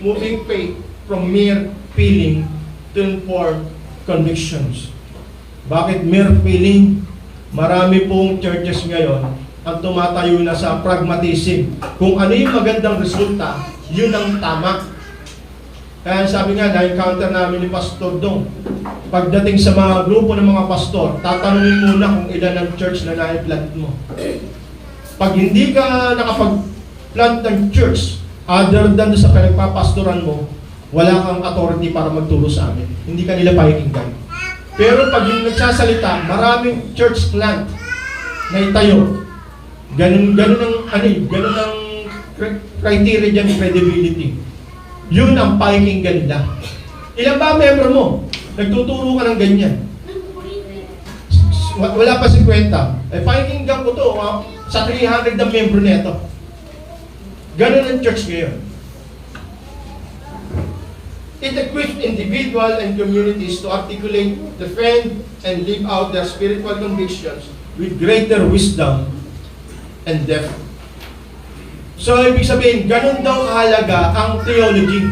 moving faith from mere feeling to informed convictions. Bakit mere feeling? Marami pong churches ngayon ang tumatayo na sa pragmatism. Kung ano yung magandang resulta, yun ang tama. Kaya sabi nga, na-encounter namin ni Pastor Dong, pagdating sa mga grupo ng mga pastor, tatanungin muna kung ilan ang church na na-plant mo. Pag hindi ka nakapag-plant ng church, other than sa pinagpapastoran mo, wala kang authority para magturo sa amin. Hindi ka nila pakikinggan. Pero pag yung nagsasalita, maraming church plant na itayo. Ganun ang criteria dyan, credibility. Yun ang pakikinggan nila. Ilan ba ang member mo? Nagtuturo ka ng ganyan. Wala pa 50. Pakikinggan ko to, sa 300 ang member nito. Ganun ang church ngayon. It equips individual and communities to articulate, defend, and live out their spiritual convictions with greater wisdom and depth. So, ibig sabihin, ganun daw kahalaga ang theology.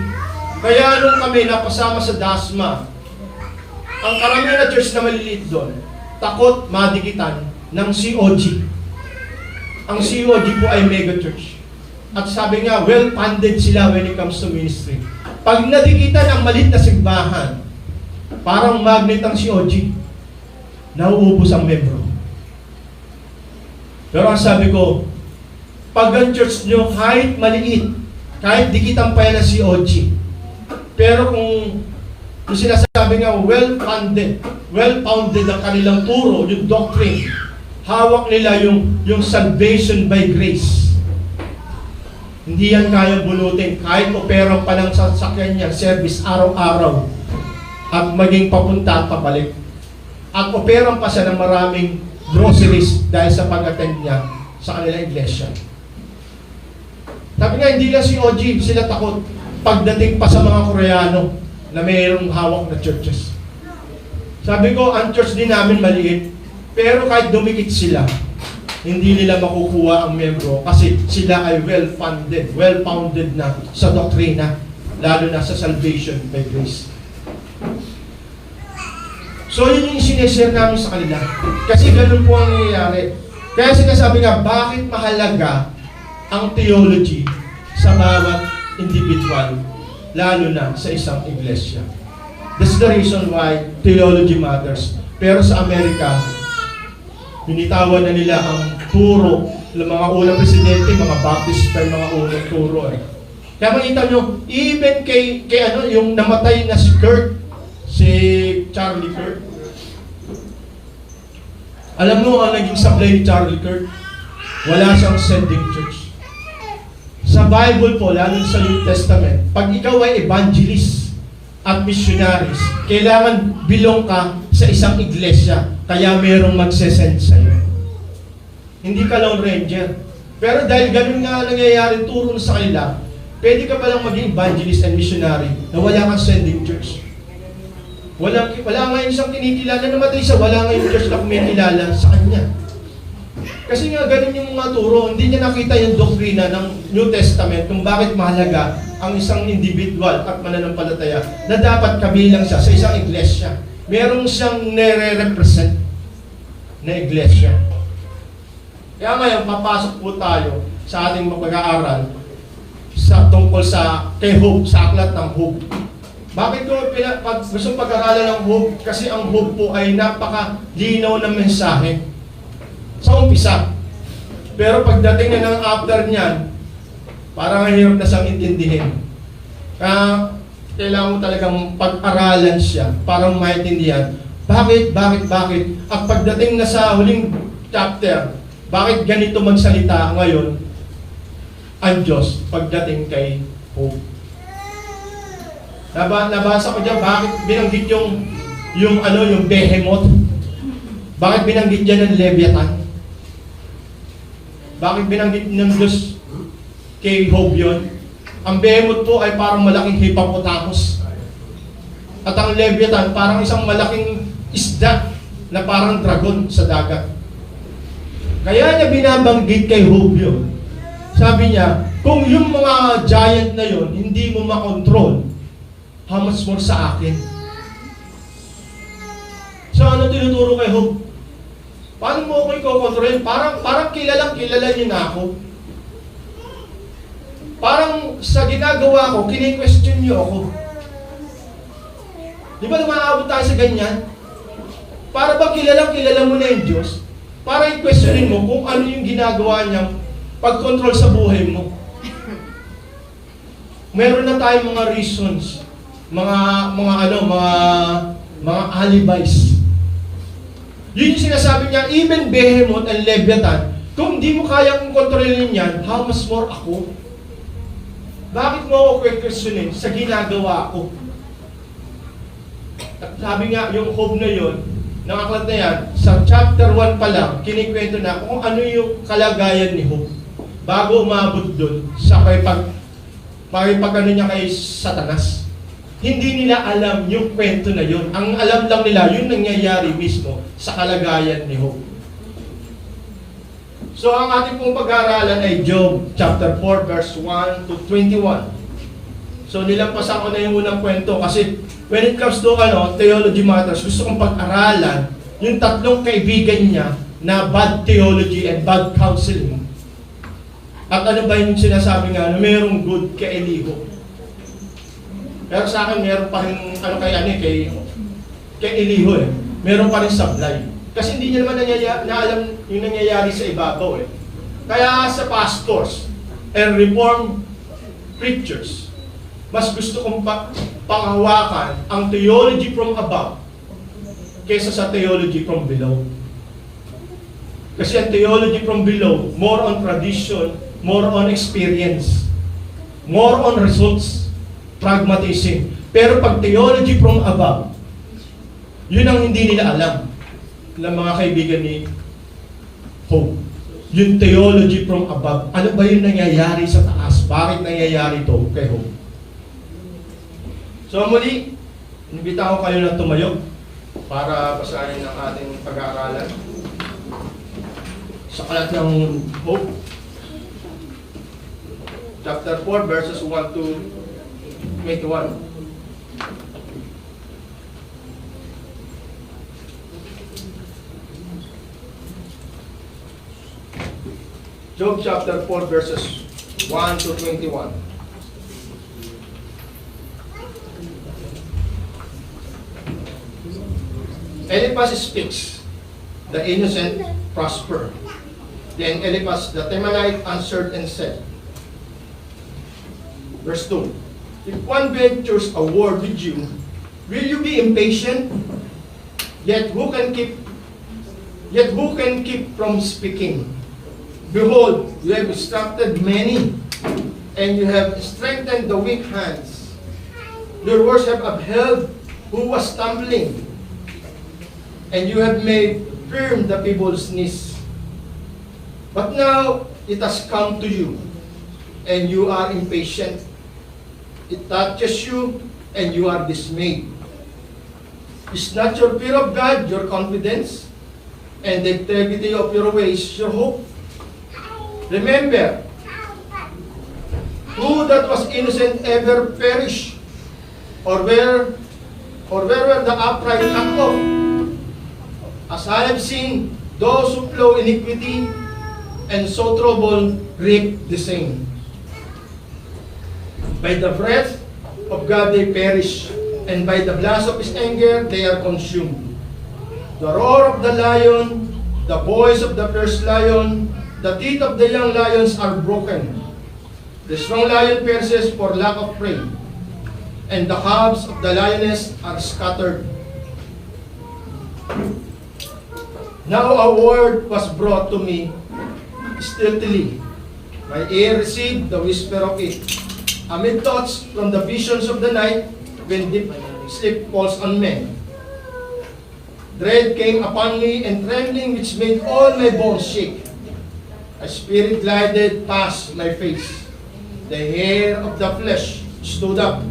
Kaya nung kami napasama sa DASMA, ang karamihan na church na maliliit doon, takot madikitan ng COG. Ang COG po ay mega church. At sabi nga, well-funded sila when it comes to ministry. Pag nadikitan ang maliit na simbahan, parang magnet ang COG, nauubos ang membro. Pero ang sabi ko, pag ang church nyo kahit maliit, kahit dikitan pa yan ang COG, pero kung sinasabi nga well-founded ang kanilang turo, yung doctrine, hawak nila yung salvation by grace. Hindi yan kaya bulutin. Kahit opera pa ng sasakyan niya, service araw-araw, at maging papunta at pabalik. At opera pa siya ng maraming groceries dahil sa pag-attend niya sa kanilang iglesia. Sabi nga, hindi lang si OG, sila takot pagdating pa sa mga Koreano na mayroong hawak na churches. Sabi ko, ang church din namin maliit, pero kahit dumikit sila, hindi nila makukuha ang membro kasi sila ay well-founded na sa doktrina, lalo na sa salvation by grace. So yun yung sineshare namin sa kanila. Kasi ganun po ang nangyayari. Kaya sinasabi nga, bakit mahalaga ang theology sa bawat individual, lalo na sa isang iglesia. That's the reason why theology matters. Pero sa Amerika, binitawan na nila ang turo ng mga unang presidente, mga Baptist pa mga unang turo Kaya makita nyo, even kay yung namatay na si Charlie Kirk. Alam mo ang naging sablay ni Charlie Kirk? Wala siyang sending church. Sa Bible po, lalo sa New Testament, pag ikaw ay evangelist at missionaries, kailangan bilong ka sa isang iglesia, kaya merong magsesend sa'yo. Hindi ka Lone Ranger. Pero dahil ganun nga nangyayari turo sa kanila, pwede ka palang maging evangelist and missionary na wala kang sending church. Wala nga yung isang kinikilala na namatay siya, wala nga yung church na kumikilala sa kanya. Kasi nga ganun yung mga turo, hindi niya nakita yung doktrina ng New Testament kung bakit mahalaga ang isang individual at mananampalataya na dapat kabilang siya sa isang iglesia. Merong siyang nire-represent na iglesia. Kaya ngayon, papasok po tayo sa ating pag-aaral tungkol sa kay Hope, sa aklat ng Hope. Bakit ko gusto pag-aralan ng Hope? Kasi ang Hope po ay napaka-linaw ng mensahe sa umpisa. Pero pagdating na ng after niyan, parang hirap na siyang intindihin. Kaya kailangan mo talagang pag-aralan siya para maintindihan. Bakit? At pagdating na sa huling chapter, bakit ganito magsalita ngayon ang Diyos pagdating kay Hope? Nabasa ko dyan, bakit binanggit yung Behemoth? Bakit binanggit dyan ng Leviathan? Bakit binanggit ng Diyos kay Hope yun? Ang Behemoth po ay parang malaking hippopotamus. At ang Leviathan, parang isang malaking isda na parang dragon sa dagat. Kaya niya binabanggit kay Hope yun. Sabi niya, Kung yung mga giant na yon hindi mo makontrol, how much more sa akin? So ano tinuturo kay Job? Paano mo ako i-control? Parang kilala niyo na ako. Parang sa ginagawa ko, kini-question niyo ako. Di ba lumaabot tayo sa ganyan? Para ba kilala mo na yung Diyos? Para i-questionin mo kung ano yung ginagawa niyang pag-control sa buhay mo. Meron na tayong mga reasons, mga alibis. Yun yung sinasabi niya, even Behemoth and Leviathan, kung di mo kaya kong kontrolin yan, how much more ako? Bakit mo ako questionin sa ginagawa ko? At sabi nga, yung Job na yun, ng aklat na yan, sa chapter 1 pa lang, kinikwento na kung ano yung kalagayan ni Job. Bago umabot dun, sa pakipag-ano niya kay Satanas. Hindi nila alam yung kwento na yun. Ang alam lang nila, yung nangyayari mismo sa kalagayan ni Job. So, ang ating pong pag-aaralan ay Job chapter 4 verse 1 to 21. So, nilampasan ko na yung unang kwento kasi when it comes to theology matters, gusto kong pag-aralan yung tatlong kaibigan niya na bad theology and bad counseling. At ano ba yung sinasabi nga na mayroong good kay Elihu. Pero sa akin, meron pa rin kay Elihu eh. Meron pa rin sablay. Kasi hindi niya naman alam yung nangyayari sa ibabaw eh. Kaya sa pastors and reformed preachers, mas gusto kong panghawakan ang theology from above kaysa sa theology from below. Kasi ang theology from below, more on tradition, more on experience, more on results, pragmatism. Pero pag theology from above, yun ang hindi nila alam ng mga kaibigan ni Job. Yung theology from above. Ano ba yung nangyayari sa taas? Bakit nangyayari ito kay Job? So muli, inibita ko kayo na tumayo para basahin ang ating pag-aaralan sa kalat ng Job. Chapter 4 verses 1 to 21. Job chapter 4 verses 1 to 21. Eliphaz speaks, the innocent prosper. Then Eliphaz the Temanite answered and said, verse 2, if one ventures a word with you, will you be impatient? Yet who can keep from speaking? Behold, you have instructed many, and you have strengthened the weak hands. Your words have upheld who was stumbling, and you have made firm the people's knees. But now it has come to you, and you are impatient. It touches you, and you are dismayed. Is not your fear of God your confidence, and the integrity of your ways your hope? Remember, who that was innocent ever perished? Or where were the upright cut off? As I have seen, those who plow iniquity and sow trouble reap the same. By the breath of God they perish, and by the blast of His anger they are consumed. The roar of the lion, the voice of the fierce lion, the teeth of the young lions are broken. The strong lion perishes for lack of prey, and the calves of the lioness are scattered. Now a word was brought to me stealthily. My ear received the whisper of it. Amid thoughts from the visions of the night, when deep sleep falls on men. Dread came upon me, and trembling which made all my bones shake. A spirit glided past my face. The hair of the flesh stood up.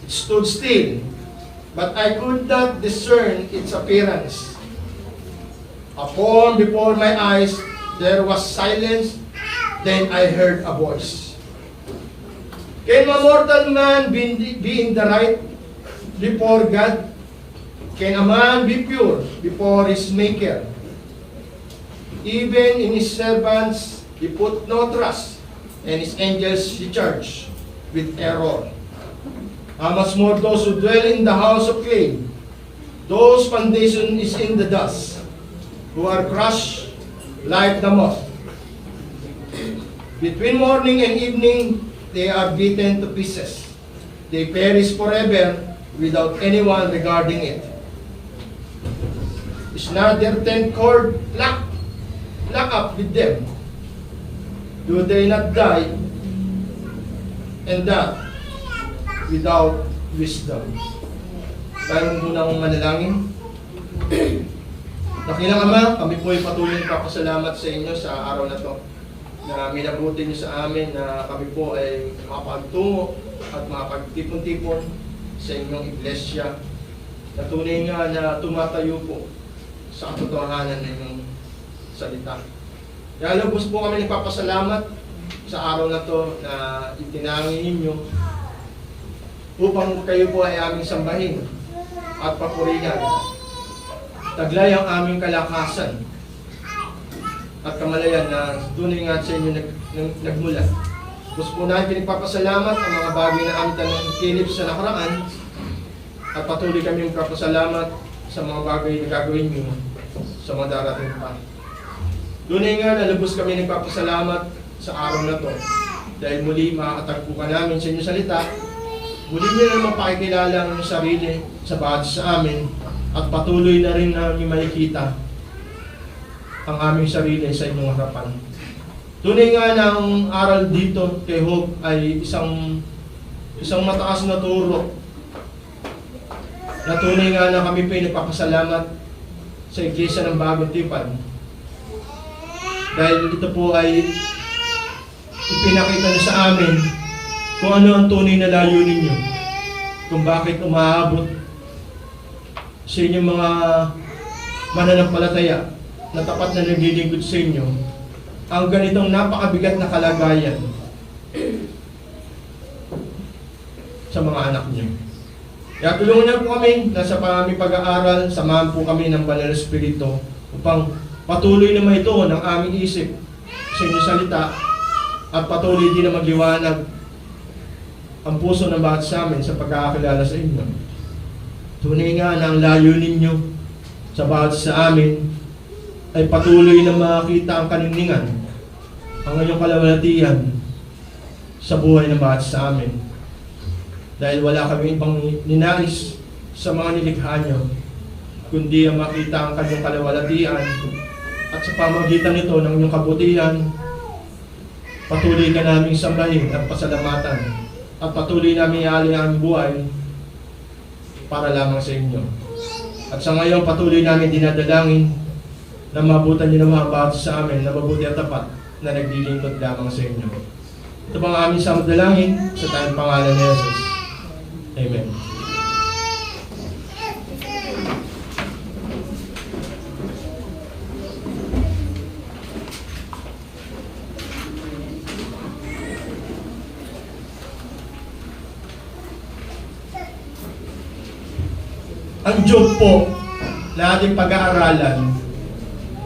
It stood still, but I could not discern its appearance. A form before my eyes, there was silence. Then I heard a voice. Can a mortal man be in the right before God? Can a man be pure before his Maker? Even in his servants he put no trust, and his angels he charged with error. How much more those who dwell in the house of clay, those foundation is in the dust, who are crushed like the moth. Between morning and evening, they are beaten to pieces. They perish forever without anyone regarding it. Is not their tent cord locked up with them? Do they not die? And that without wisdom. Tayo muna akong manalangin. Dakilang Ama, kami po ay patuloy nagpapasalamat sa inyo sa araw na to, na minabuti niyo sa amin na kami po ay makapagtungo at makapagtipon-tipon sa inyong iglesia, na tunay nga na tumatayo po sa katotohanan ng inyong salita. Kaya lubos po kami nagpapasalamat sa araw na to na itinangin ninyo upang kayo po ay aming sambahin at papurihan. Taglay ang aming kalakasan at kamalayan na tunay nga sa inyo nagmula. Gusto po namin pinagpapasalamat ang mga bagay na aming tanong sa nakaraan, at patuloy kami magpapasalamat sa mga bagay na gagawin nyo sa mga darating pa. Tunay nga na lubos kami nagpapasalamat sa araw na to dahil muli makakatagpo ka namin sa inyong salita. Muli niyo na mapakikilala ang sarili sa bawat sa amin, at patuloy na rin namin makikita ang aming sarili sa inyong harapan. Tunay nga na ang aral dito kay Hope ay isang mataas na turo, na tunay nga na kami pa nagpapasalamat sa Iglesia ng Bagong Tipan dahil ito po ay ipinakita niyo sa amin kung ano ang tunay na layunin niyo, kung bakit umaabot sa inyong mga mananampalataya na tapat na naglilingkod sa inyo ang ganitong napakabigat na kalagayan sa mga anak niyo. Kaya tulungan niyo po kami na sa aming pag-aaral, samahan po kami ng Banal na Espiritu upang patuloy na ito ng aming isip sa inyong salita, at patuloy din na magliwanag ang puso ng bawat sa amin sa pagkakakilala sa inyo. Tunay nga na ang layunin ninyo sa bawat sa amin ay patuloy na makita ang kaningningan, ang inyong kalawalatian sa buhay ng bawat sa amin. Dahil wala kami ibang ninais sa mga nilikha nyo, kundi ang makita ang kanyang kalawalatian, at sa pamagitan nito ng inyong kabutihan, patuloy ka naming sambahin at pasalamatan, at patuloy namin ialay ang buhay para lamang sa inyo. At sa ngayon, patuloy namin dinadalangin na mabutan niyo naman bawat sa amin na mabuti at tapat na naglilingkod lamang sa inyo. Ito bang aming samdalangin sa tayong pangalan ni Jesus. Amen. Ang Job po na ating pag-aaralan,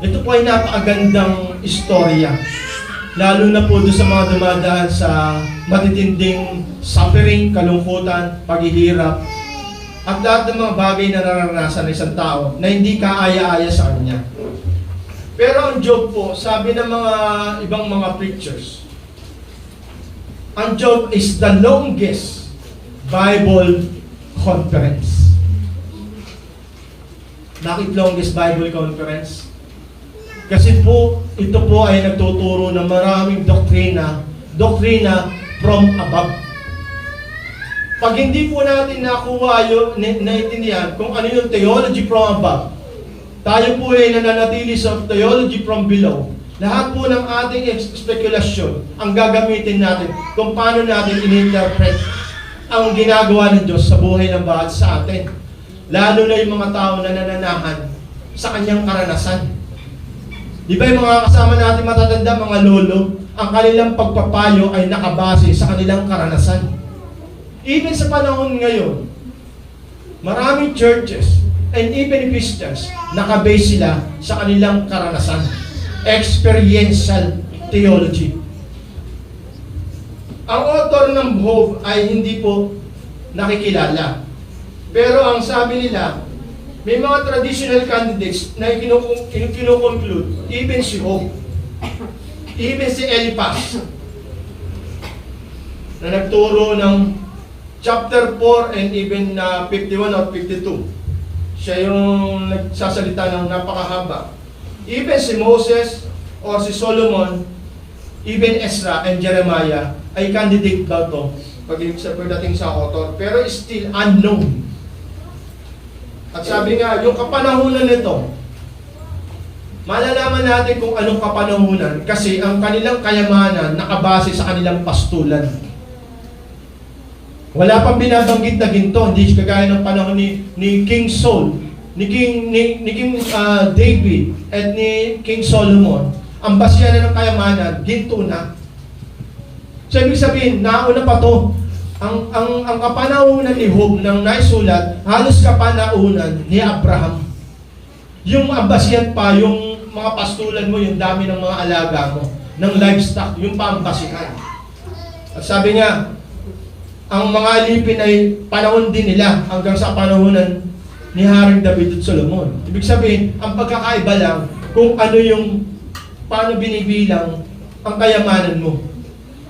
ito po ay napakagandang istorya, lalo na po doon sa mga dumadaan sa matitinding suffering, kalungkutan, paghihirap, at lahat ng mga bagay na nararanasan ng isang tao na hindi kaaya-aya sa kanya. Pero ang Job po, sabi ng mga ibang mga preachers, ang Job is the longest Bible conference. Bakit longest Bible conference? Kasi po, ito po ay nagtuturo ng maraming doktrina from above. Pag hindi po natin nakuha yung naiintindihan kung ano yung theology from above, tayo po ay nananatili sa theology from below. Lahat po ng ating spekulasyon ang gagamitin natin kung paano natin in-interpret ang ginagawa ng Diyos sa buhay ng bawat sa atin. Lalo na yung mga tao na nananahan sa kanyang karanasan. Di ba yung mga kasama natin matatanda, mga lolo, ang kanilang pagpapayo ay nakabase sa kanilang karanasan. Even sa panahon ngayon, maraming churches and even Christians, nakabase sila sa kanilang karanasan. Experiential theology. Ang author ng Hope ay hindi po nakikilala. Pero ang sabi nila, may mga traditional candidates na kinukonclude, even si Hope, even si Eliphaz, na nagturo ng chapter 4 and even 51 or 52. Siya yung nagsasalita ng napakahaba. Even si Moses or si Solomon, even Ezra and Jeremiah, ay candidate daw to pagdating sa author. Pero still unknown. At sabi nga, yung kapanahunan nito, malalaman natin kung anong kapanahunan kasi ang kanilang kayamanan nakabase sa kanilang pastulan. Wala pang binabanggit na ginto, hindi kagaya ng panahon ni King Saul, ni King David, at ni King Solomon. Ang basyanan ng kayamanan, ginto na. So, ibig sabihin, nauna pa to. Ang kapanahunan ni Job ng naisulat, halos kapanahunan ni Abraham. Yung ambasyan pa, yung mga pastulan mo, yung dami ng mga alaga mo, ng livestock, yung pambasihan. At sabi nga, ang mga alipin ay panahon din nila hanggang sa panahunan ni Haring David at Solomon. Ibig sabihin, ang pagkakaiba lang kung ano yung, paano binibilang ang kayamanan mo.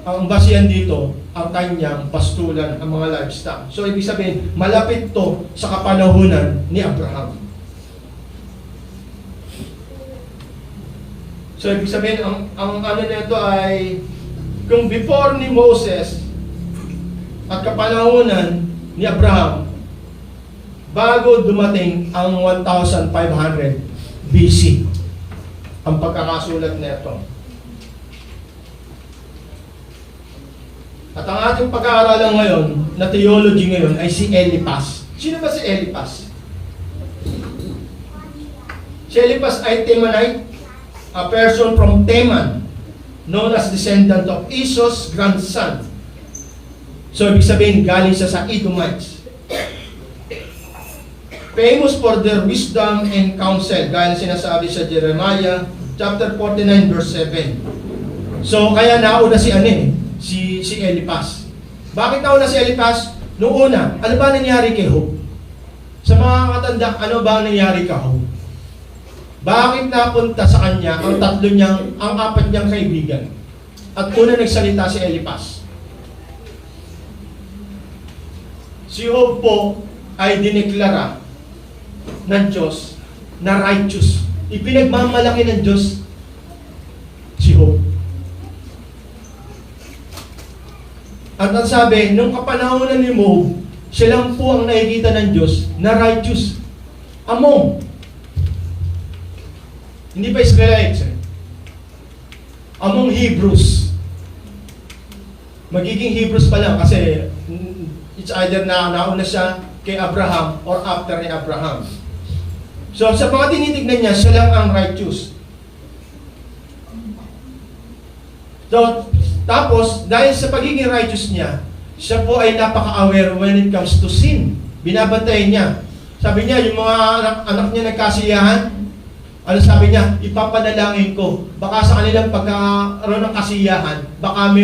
Ang basihan dito, ang kanyang pastulan, ang mga livestock. So, ibig sabihin, malapit to sa kapanahunan ni Abraham. So, ibig sabihin, ang ano nito ay, kung before ni Moses at kapanahunan ni Abraham, bago dumating ang 1500 BC, ang pagkakasulat nito. At ang ating pag-aaralan ngayon, na theology ngayon, ay si Eliphaz. Sino ba si Eliphaz? Si Eliphaz ay Temanite, a person from Teman, known as descendant of Esau's grandson. So, ibig sabihin, galing siya sa Edomites. Famous for their wisdom and counsel, gaya sinasabi sa Jeremiah, chapter 49, verse 7. So, kaya nauna si Eliphaz. Bakit nauna si Eliphaz? Noong una, ano ba nangyari kay Job? Sa mga katanda, ano ba nangyari kay Job? Bakit napunta sa kanya ang apat niyang kaibigan? At una nagsalita si Eliphaz. Si Job po ay dineklara ng Diyos na righteous. Ipinagmamalaki ng Diyos si Job. At ang sabi, nung kapanahonan ni Job, siya lang po ang nakikita ng Diyos na righteous. Among. Hindi pa Israelites. Among Hebrews. Magiging Hebrews pa lang kasi it's either na nauna siya kay Abraham or after ni Abraham. So sa mga tinitignan niya, siya lang ang righteous. So, tapos, dahil sa pagiging righteous niya, siya po ay napaka-aware when it comes to sin. Binabantayan niya. Sabi niya, yung mga anak niya nagkasiyahan, ano sabi niya? Ipapanalangin ko. Baka sa kanilang pagkakaroon ng kasiyahan, baka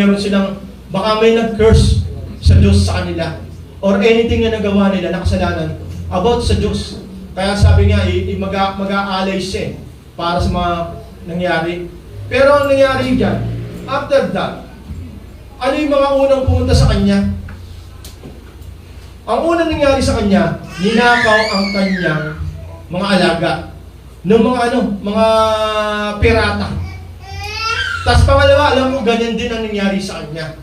may nag-curse sa Diyos sa kanila. Or anything na nagawa nila na kasalanan about sa Diyos. Kaya sabi niya, mag-aalay siya para sa mga nangyari. Pero ang nangyari dyan, after that, ano yung mga unang pumunta sa kanya? Ang unang nangyari sa kanya, ninakaw ang kanyang mga alaga ng mga pirata. Tapos pangalawa, alam mo, ganyan din ang nangyari sa kanya.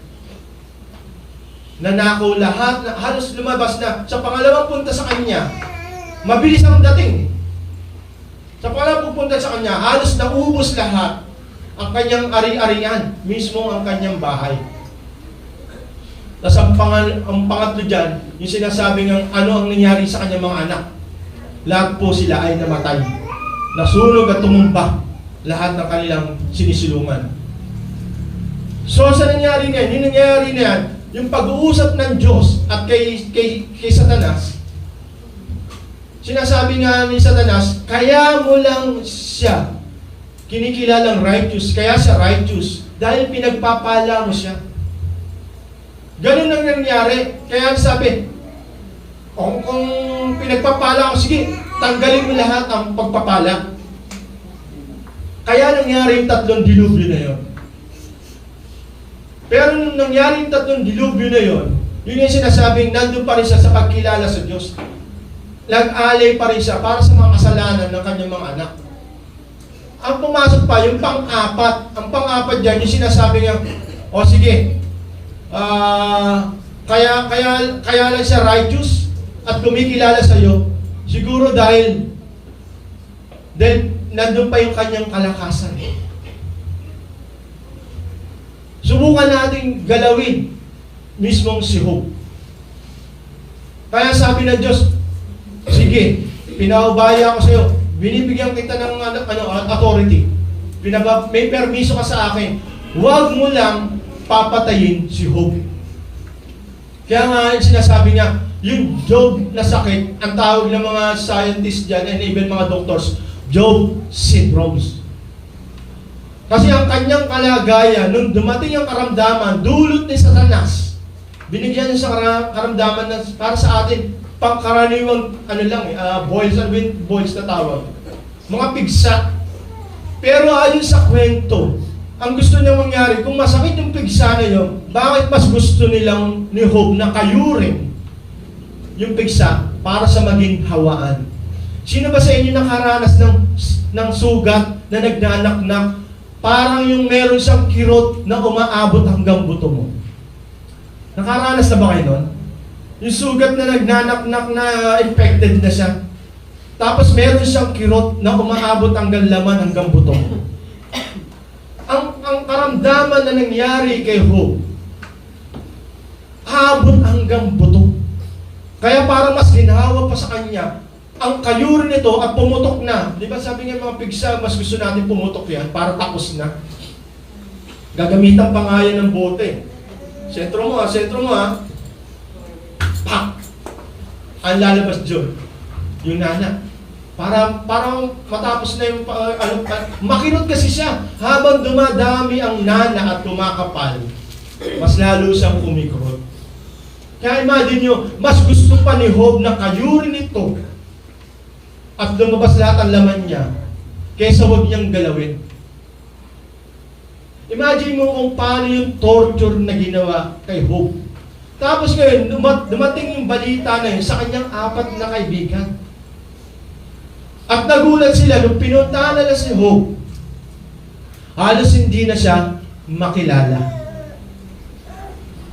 Nanakaw lahat, halos lumabas na. Sa pangalawang punta sa kanya, mabilis ang dating. Sa pangalawang punta sa kanya, halos naubos lahat ang kanyang ari-arian, mismo ang kanyang bahay. Tapos ang pangatlo dyan, yung sinasabing ano ang nangyari sa kanyang mga anak. Lahat po sila ay namatay. Nasunog at tumumba lahat ng kanilang sinisilungan. So, sa nangyari na yan, yung nangyari na yan, yung pag-uusap ng Diyos at kay Satanas, sinasabi nga ni Satanas, kaya mo lang siya kinikilalang righteous, kaya siya righteous, dahil pinagpapala mo siya. Ganun ang nangyari. Kaya sabi, kung pinagpapala ko, sige, tanggalin mo lahat ang pagpapala. Kaya nangyari yung 3 dilubyo na yon. Pero nung nangyari yung 3 dilubyo na yon, yun yung sinasabing nandun pa rin siya sa pagkilala sa Diyos. Nag-alay pa rin siya para sa mga kasalanan ng kanyang mga anak. Ang pumasok pa, yung pang-apat. Ang pang-apat dyan, yung sinasabi niya, o sige, kaya lang siya righteous at kumikilala sa iyo, siguro dahil nandun pa yung kanyang kalakasan. Subukan natin galawin mismong si Job. Kaya sabi ng Diyos, sige, pinaubaya ako sa iyo, binibigyan kita ng authority, may permiso ka sa akin, huwag mo lang papatayin si Job. Kaya nga sinasabi niya, yung Job na sakit, ang tawag ng mga scientists dyan and even mga doctors, Job syndromes. Kasi ang kanyang kalagayan, nung dumating ang karamdaman, dulot ni Satanas, binigyan niya sa karamdaman na para sa atin, pangkaraniwang boils and wind boils na tawag. Mga pigsa. Pero ayon sa kwento, ang gusto niya mangyari, kung masakit yung pigsa na yun, bakit mas gusto nilang ni Job na kayurin yung pigsa para sa maging hawaan? Sino ba sa inyo nakaranas ng sugat na nagnanaknak? Parang yung meron siyang kirot na umaabot hanggang buto mo. Nakaranas na ba kayo nun? Yung sugat na nagnanaknak na infected na siya. Tapos meron siyang kirot na umaabot hanggang laman hanggang buto mo. Ang karamdaman na nangyari kay Job, abot hanggang buto. Kaya parang mas ginhawa pa sa kanya ang kayurin nito at pumutok na. Di ba sabi nga mga pigsa, mas gusto natin pumutok yan para tapos na. Gagamitan pa nga yan ng bote. Sentro mo ha. Pak! Ang lalabas dyan. Yung nana. Parang matapos na yung makirot kasi siya. Habang dumadami ang nana at kumakapal, mas lalo siyang kumikrot. Kaya imagine nyo, mas gusto pa ni Job na kayurin ito at lumabas lahat ang laman niya kaysa huwag niyang galawin. Imagine mo kung paano yung torture na ginawa kay Job. Tapos ngayon, dumating yung balita na yun sa kanyang 4 na kaibigan. At nagulat sila nung pinuntahan nila si Job. Halos hindi na siya makilala.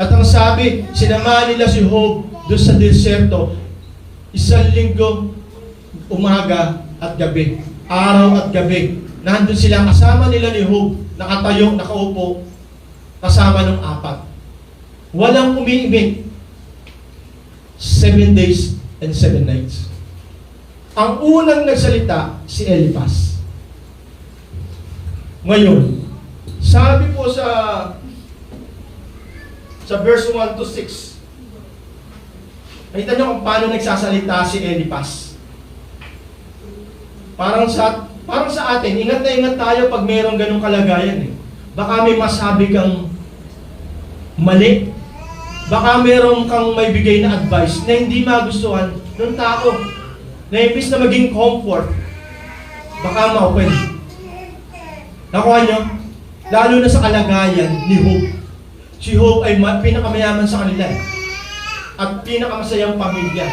At ang sabi, sinamahan nila si Job doon sa deserto, 1 linggo, umaga at gabi, araw at gabi. Nandun sila kasama nila ni Job, nakatayo, nakaupo, kasama ng 4. Walang umiimik. 7 days and 7 nights. Ang unang nagsalita, si Eliphaz. Ngayon, sabi po sa verse 1 to 6, nakita niyo kung paano nagsasalita si Eliphaz. Parang sa atin, ingat na ingat tayo pag mayroong ganong kalagayan eh. Baka may masabi kang mali. Baka mayroong kang may bigay na advice na hindi magustuhan ng tao. Na imbis na maging comfort, baka ma-open. Nakuha nyo? Lalo na sa kalagayan ni Job. Si Job ay pinakamayaman sa kanila eh. At pinakamasayang pamilya.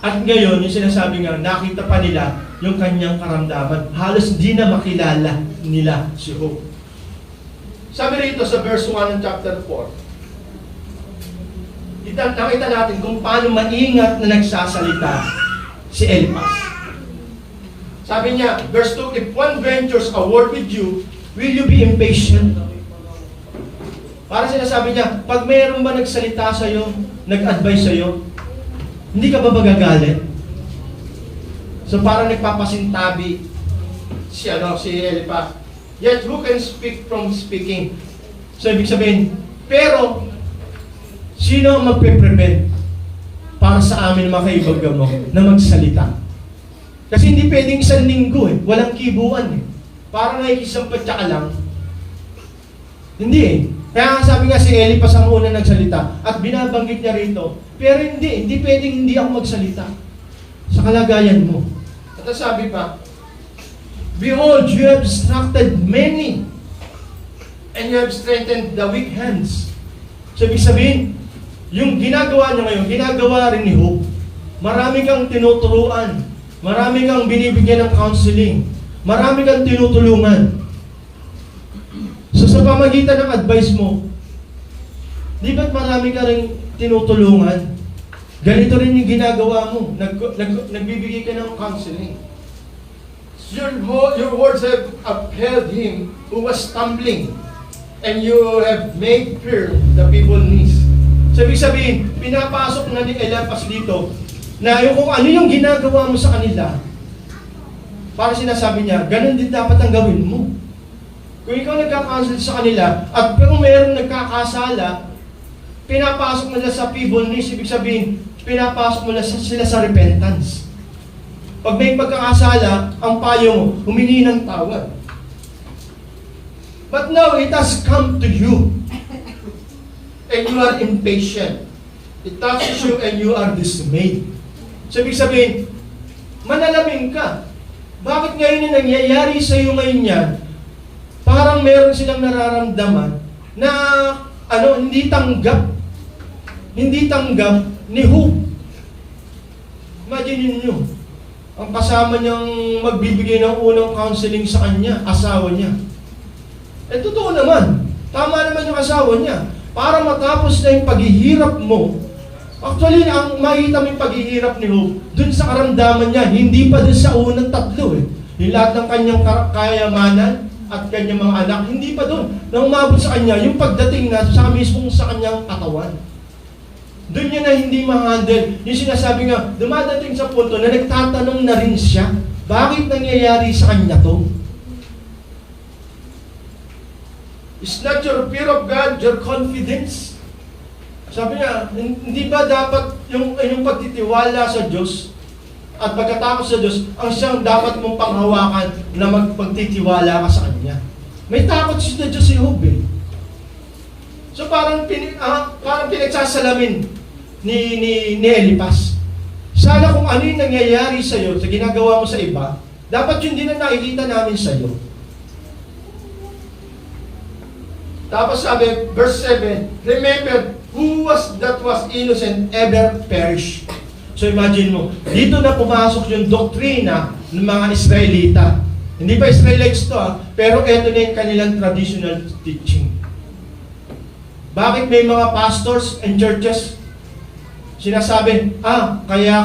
At ngayon, yung sinasabi nga, nakita pa nila yung kanyang karamdaman. Halos hindi na makilala nila si Job. Sabi rito sa verse 1 ng chapter 4, nakita natin kung paano maingat na nagsasalita si Eliphaz. Sabi niya, verse 2, if one ventures a word with you, will you be impatient? Para sinasabi niya, pag mayroon ba nagsalita sa iyo, nag-advise sa iyo, hindi ka ba magagalit? So parang nagpapasintabi si Eliphaz. Yet who can speak from speaking? So, ibig sabihin, pero, sino ang magpe-prevent para sa amin mga kaibigan mo na magsalita? Kasi hindi pwedeng isang linggo walang kibuan Parang nakikisampatya ka lang. Hindi Kaya nga sabi nga si Elipas ang una nagsalita at binabanggit niya rito. Pero hindi pwedeng hindi ako magsalita sa kalagayan mo. At sabi pa, behold, you have instructed many and you have strengthened the weak hands. So, ibig sabihin, yung ginagawa niya ngayon, ginagawa rin ni Hope. Marami kang tinuturuan. Marami kang binibigyan ng counseling. Marami kang tinutulungan. So, sa pamagitan ng advice mo, di ba't marami ka rin tinutulungan? Ganito rin yung ginagawa mo. Nagbibigay ka ng counseling. Your words have upheld him who was stumbling, and you have made firm the people's knees. So, ibig sabihin, pinapasok na ni Elipas dito na yung kung ano yung ginagawa mo sa kanila, para sinasabi niya, ganun din dapat ang gawin mo. Kung ikaw nagka-counsel sa kanila, at kung mayroong nagkakasala, pinapasok mo nila sa feeble knees, ibig sabihin, pinapasok mo sila sa repentance. Pag may pagkakasala, ang payo mo, humingi ng tawad. But now, it has come to you. And you are impatient. It touches you and you are dismayed. So, ibig sabihin, manalamin ka. Bakit ngayon yung nangyayari sa iyo ngayon yan? Parang meron silang nararamdaman na hindi tanggap ni Hope. Imagine niyo, ang kasama niyang magbibigay ng unang counseling sa kanya, asawa niya. Totoo naman. Tama naman yung asawa niya. Para matapos na yung paghihirap mo, actually, ang makita mo yung paghihirap ni Hope, dun sa karamdaman niya, hindi pa dun sa unang tatlo Yung lahat ng kanyang kayamanan at kanyang mga anak, hindi pa dun. Nang umabot sa kanya, yung pagdating na sa mismong sa kanyang katawan. Doon niya na hindi ma-handle. Yung sinasabi nga, dumadating sa punto na nagtatanong na rin siya, bakit nangyayari sa kanya to? It's not your fear of God, your confidence. Sabi niya, hindi ba dapat yung pagtitiwala sa Diyos at pagkatakot sa Diyos, ang siyang dapat mong panghawakan na magtitiwala ka sa Kanya? May takot sa Diyos si Job So parang pinagsasalamin ni Elipas. Sana kung ano yung nangyayari sa iyo, sa ginagawa mo sa iba, dapat yun din ang nakikita namin sa iyo. Tapos sabi, verse 7, remember, who was innocent ever perish. So imagine mo, dito na pumasok yung doktrina ng mga Israelita. Hindi pa Israelites to pero ito na yung kanilang traditional teaching. Bakit may mga pastors and churches sinasabi, kaya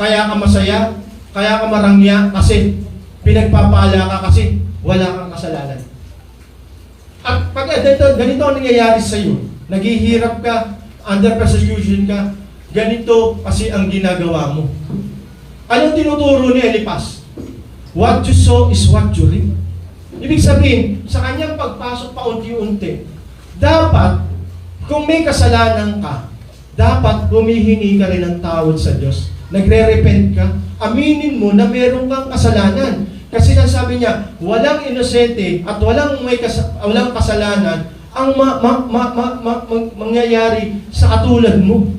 ka masaya, kaya ka marangya kasi pinagpapala ka kasi wala kang kasalanan. At pag ganito ang nangyayari sa iyo, naghihirap ka, under persecution ka, ganito kasi ang ginagawa mo. Anong tinuturo ni Elipas? What you sow is what you reap. Ibig sabihin, sa kanyang pagpasok paunti-unti, dapat, kung may kasalanan ka, dapat humihingi ka rin ng tawad sa Diyos. Nagre-repent ka, aminin mo na meron kang kasalanan. Kasi sabi niya, walang inosente at walang kasalanan ang mangyayari sa katulad mo.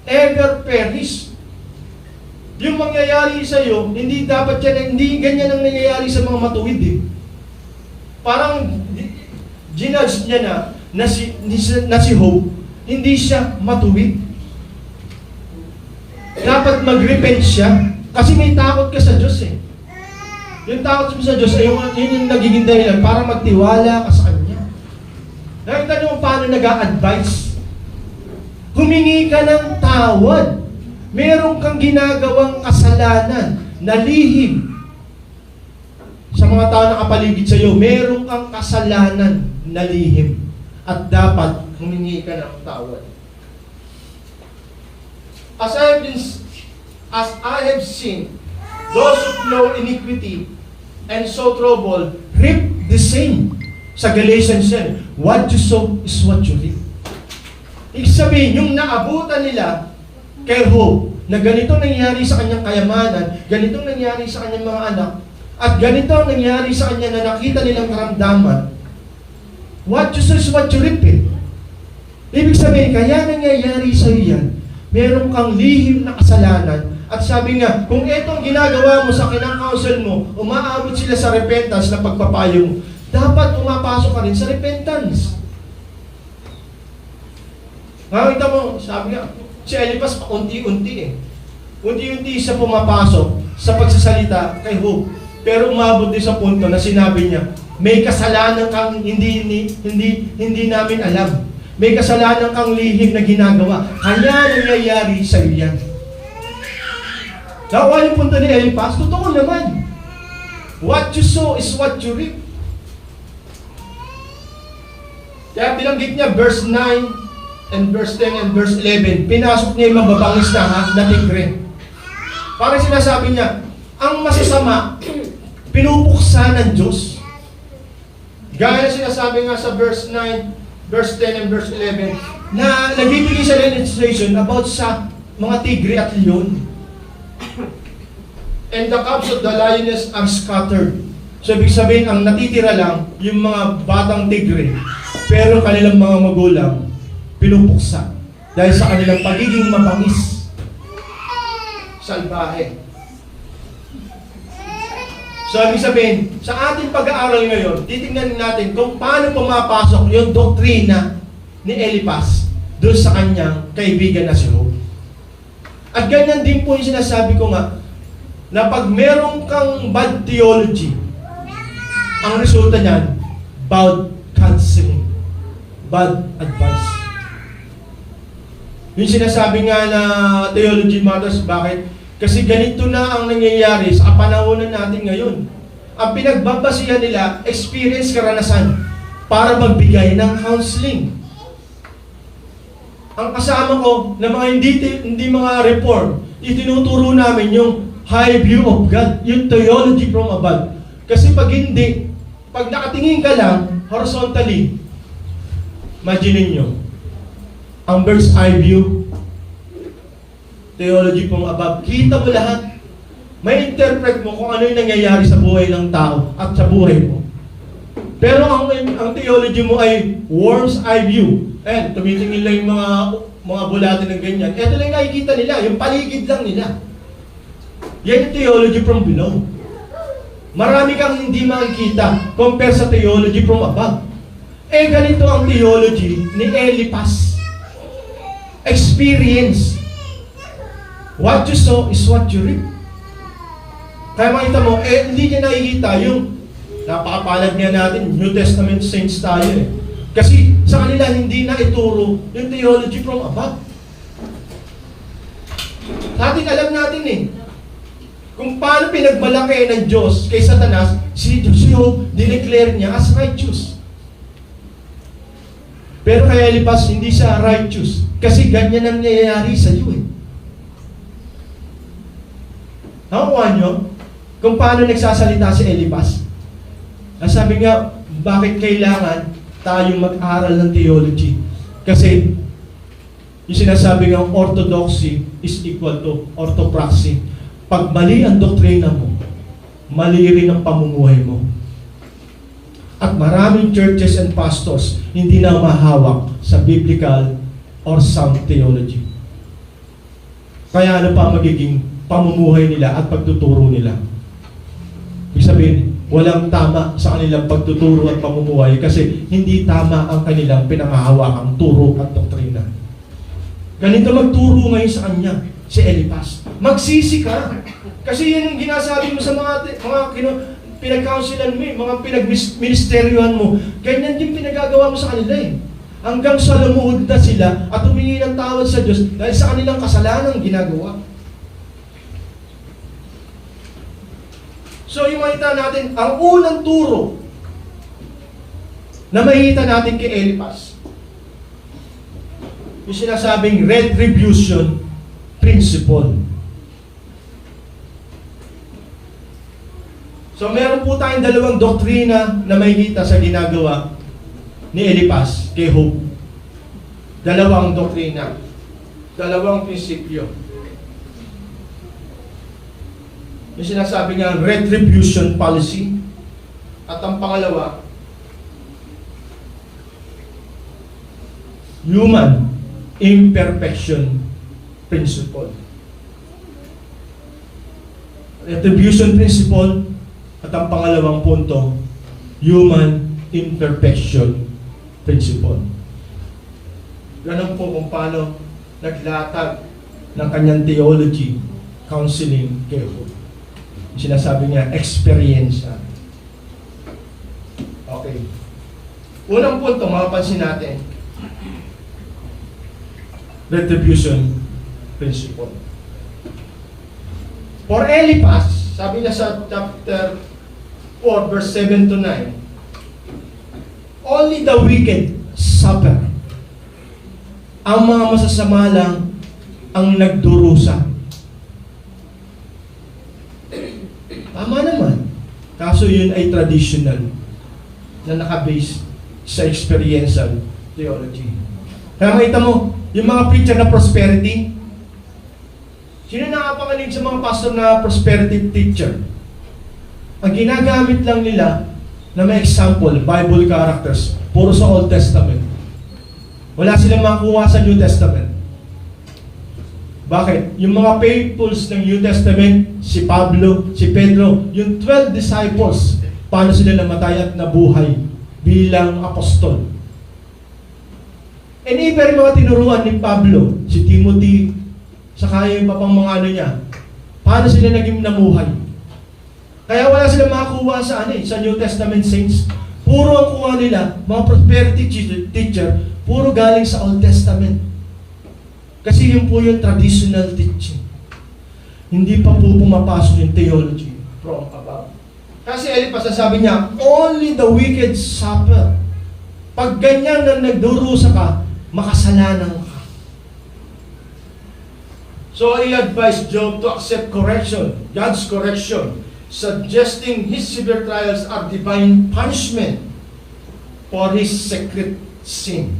Ever perish. Yung mangyayari sa iyo, hindi ganyan ang nangyayari sa mga matuwid Parang ginudge niya na si Hope, hindi siya matuwid. Dapat mag-repent siya kasi may takot ka sa Diyos Yung takot mo sa Diyos ay yun yung nagiging dahilan para magtiwala ka sa Kanya. Nakita niyo kung paano nag-a-advise? Humingi ka ng tawad. Meron kang ginagawang kasalanan na lihim. Sa mga tao na kapaligid sa iyo, meron kang kasalanan na lihim. At dapat humingi ka ng tawad. As I have seen, those who know iniquity and sow trouble reap the same sa Galatians 10. What you sow is what you reap. Ibig sabihin, yung naabutan nila kay Job, na ganito nangyari sa kanyang kayamanan, ganito nangyari sa kanyang mga anak, at ganito nangyari sa kanya na nakita nilang karamdaman, what you sow is what you reap eh. Ibig sabihin, kaya nangyayari sa iyo yan, meron kang lihim na kasalanan, at sabi nga, kung itong ginagawa mo sa kinang-counsel mo, umaabot sila sa repentance na pagpapayo mo, dapat umapasok ka rin sa repentance. Nakita mo, sabi nga, si Eliphaz unti-unti eh. Unti-unti siya pumapasok sa pagsasalita kay Job. Pero umabot din sa punto na sinabi niya, may kasalanan kang hindi namin alam. May kasalanan kang lihim na ginagawa. Kaya nangyayari sa iyo yan. Nakuha yung punto ni Eliphaz, totoo naman. What you sow is what you reap. Kaya binanggit niya verse 9 and verse 10 and verse 11, pinasok niya yung mababangis na tigre. Parang sinasabi niya, ang masasama, pinupuksa ng Diyos. Gaya na sinasabi nga sa verse 9, verse 10 and verse 11, na nagbibigay sa legislation about sa mga tigre at leon. And the cubs of the lioness are scattered. So, ibig sabihin, ang natitira lang, yung mga batang tigre, pero kanilang mga magulang, pinupuksa. Dahil sa kanilang pagiging mabangis. Salbahe. So, ibig sabihin, sa ating pag-aaral ngayon, titingnan natin kung paano pumapasok yung doktrina ni Eliphaz doon sa kanyang kaibigan na si Job. At ganyan din po yung sinasabi ko nga, na pag meron kang bad theology, ang resulta niyan, bad counseling, bad advice. Yung sinasabi nga na theology matters, bakit? Kasi ganito na ang nangyayari sa kapanahonan natin ngayon. Ang pinagbabasihan nila, experience, karanasan, para magbigay ng counseling. Ang kasama ko na mga hindi mga reform, itinuturo namin yung high view of God, yung theology from above. Kasi pag hindi, pag nakatingin ka lang, horizontally, imagine nyo, ang bird's eye view, theology from above, kita mo lahat. May interpret mo kung ano yung nangyayari sa buhay ng tao at sa buhay mo. Pero ang theology mo ay worm's eye view. Tumitingin lang yung mga bulate ng ganyan. Ito lang nakikita nila, yung paligid lang nila. Yan yung theology from below. Marami kang hindi makikita compare sa theology from above. Ganito ang theology ni Eliphaz. Experience. What you sow is what you reap. Kaya makita mo, hindi niya nakikita yung napakapalad niya natin, New Testament saints tayo eh. Kasi sa kanila hindi na ituro yung theology from above. Sa atin alam natin eh, kung paano pinagmalaki ng Diyos kay Satanas, si Job, dineclare niya as righteous. Pero kay Eliphaz, hindi siya righteous. Kasi ganyan ang nangyayari sa iyo eh. Nakuha nyo kung paano nagsasalita si Eliphaz? Sabi nga, bakit kailangan tayong mag-aral ng theology? Kasi yung sinasabi nga, orthodoxy is equal to orthopraxy. Pag mali ang doktrina mo, mali rin ang pamumuhay mo. At maraming churches and pastors hindi na mahawak sa biblical or sound theology. Kaya ano pa magiging pamumuhay nila at pagtuturo nila? Ibig sabihin, walang tama sa kanilang pagtuturo at pamumuhay kasi hindi tama ang kanilang pinangahawakang turo at doktrina. Ganito magturo ngayon sa kanya, si Eliphaz. Magsisi ka. Kasi yan yung ginasabi mo sa mga pinag-counselan mo, mga pinag-ministeryohan mo. Ganyan din pinagagawa mo sa kanila eh. Hanggang sa lumuhod na sila at humingi ng tawad sa Diyos dahil sa kanilang kasalanang ginagawa. So, yung makita natin, ang unang turo na makikita natin kay Eliphaz, yung sinasabing retribution principle. So meron po tayong dalawang doktrina na makikita sa ginagawa ni Eliphaz kay Job. Dalawang doktrina. Dalawang prinsipyo. Yung sinasabi niya, retribution policy. At ang pangalawa, human imperfection principle. Retribution principle at ang pangalawang punto, human imperfection principle. Ganun po kung paano naglatag ng kanyang theology, counseling kay Job. Sinasabi niya, experience. Okay. Unang punto, mapapansin natin, retribution principle. For Eliphaz, sabi niya sa chapter 4, verse 7 to 9, only the wicked suffer. Ang mga masasama lang ang nagdurusa. Tama naman. Kaso yun ay traditional na nakabase sa experiential theology. Kaya makita mo, yung mga preacher na prosperity, sino nakapangaling sa mga pastor na prosperity teacher? Ang ginagamit lang nila na may example, Bible characters, puro sa Old Testament. Wala silang makuha sa New Testament. Bakit? Yung mga faithfuls ng New Testament, si Pablo, si Pedro, yung 12 disciples, paano sila namatay at nabuhay bilang apostol. And even mga tinuruan ni Pablo, si Timothy, saka yung iba pang mga ano niya, paano sila naging namuhay? Kaya wala silang makakuha sa sa New Testament saints. Puro ang kuha nila, mga prosperity teacher, puro galing sa Old Testament. Kasi yun po yung traditional teaching. Hindi pa po pumapasok yung theology from above. Kasi Eliphaz, sabi niya, only the wicked suffer. Pag ganyan na nagdurusa ka, makasalanan ka. So he advised Job to accept correction, God's correction, suggesting his severe trials are divine punishment for his secret sin.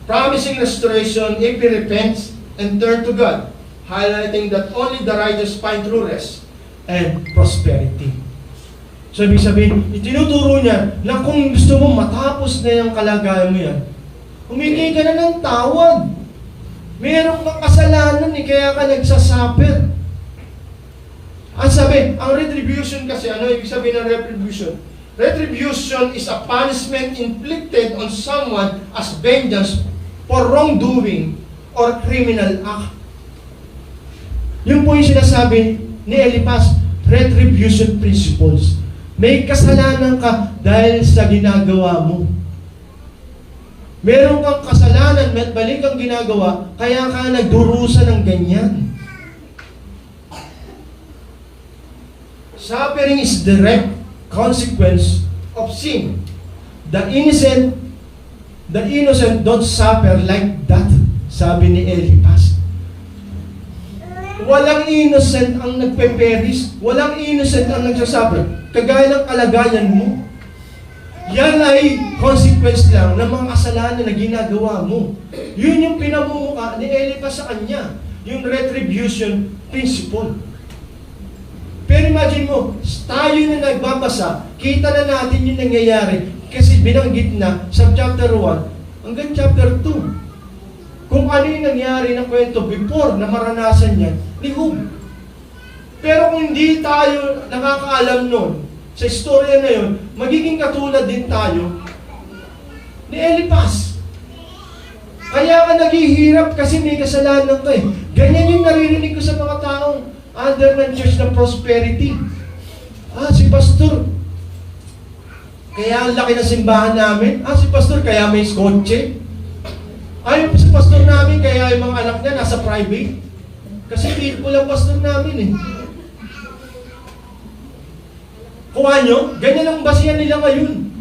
Promising restoration if he repents and turn to God, highlighting that only the righteous find true rest and prosperity. So ibig sabihin, itinuturo niya na kung gusto mo matapos na yung kalagayan mo yan, humingi ka na ng tawad. Meron kang kasalanan kaya ka nagsasuffer. Ang sabi, ang retribution kasi, ano ibig sabihin ng retribution? Retribution is a punishment inflicted on someone as vengeance for wrongdoing or criminal act. Yun po yung sinasabi ni Eliphaz, retribution principles. May kasalanan ka dahil sa ginagawa mo. Meron kang kasalanan, may balik kang ginagawa, kaya ka nagdurusa ng ganyan. Suffering is direct consequence of sin. The innocent don't suffer like that, sabi ni Eliphaz. Walang innocent ang nagpe-perish, walang innocent ang nagsasuffer. Kagaya ng kalagayan mo. Yan ay consequence lang ng mga kasalanan na ginagawa mo. Yun yung pinamumuka ni Eliphaz sa kanya, yung retribution principle. Pero imagine mo, tayo na nagbabasa, kita na natin yung nangyayari kasi binanggit na sa chapter 1 hanggang chapter 2. Kung ano yung nangyari ng kwento before na maranasan niya ni Job. Pero kung hindi tayo nakakaalam nun, sa istorya na yun, magiging katulad din tayo ni Eliphaz. Kaya ka naghihirap kasi may kasalanan ka eh. Ganyan yung naririnig ko sa mga taong under ng church ng prosperity. Si pastor, kaya ang laki ng simbahan namin. Si pastor, kaya may kotse. Yung si pastor namin, kaya yung mga anak niya nasa private. Kasi people ang pastor namin eh. Kuha nyo, ganyan ang basihan nila ngayon.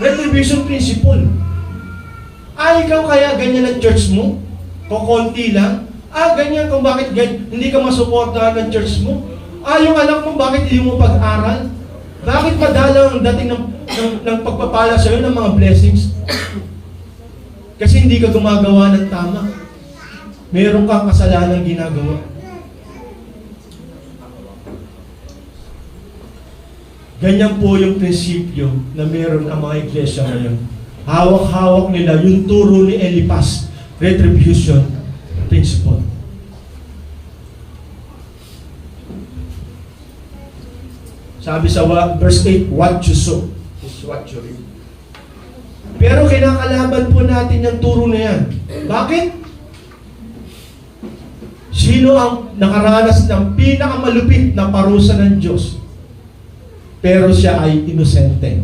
Retribution principle. Ikaw kaya ganyan ang church mo? Kukunti lang? Ganyan kung bakit ganyan, hindi ka masuportahan ng church mo? Yung anak mo, bakit hindi mo pag-aral? Bakit madalang ang dating ng pagpapala sa'yo ng mga blessings? Kasi hindi ka gumagawa ng tama. Meron kang kasalanan ginagawa. Ganyan po yung prinsipyo na meron ang mga iglesia ngayon. Hawak-hawak nila yung turo ni Eliphaz, retribution principle. Sabi sa verse 8, what you sow is what you reap. Pero kinakalaban po natin yung turo na yan. Bakit? Sino ang nakaranas ng pinakamalupit na parusa ng Diyos? Pero siya ay inosente.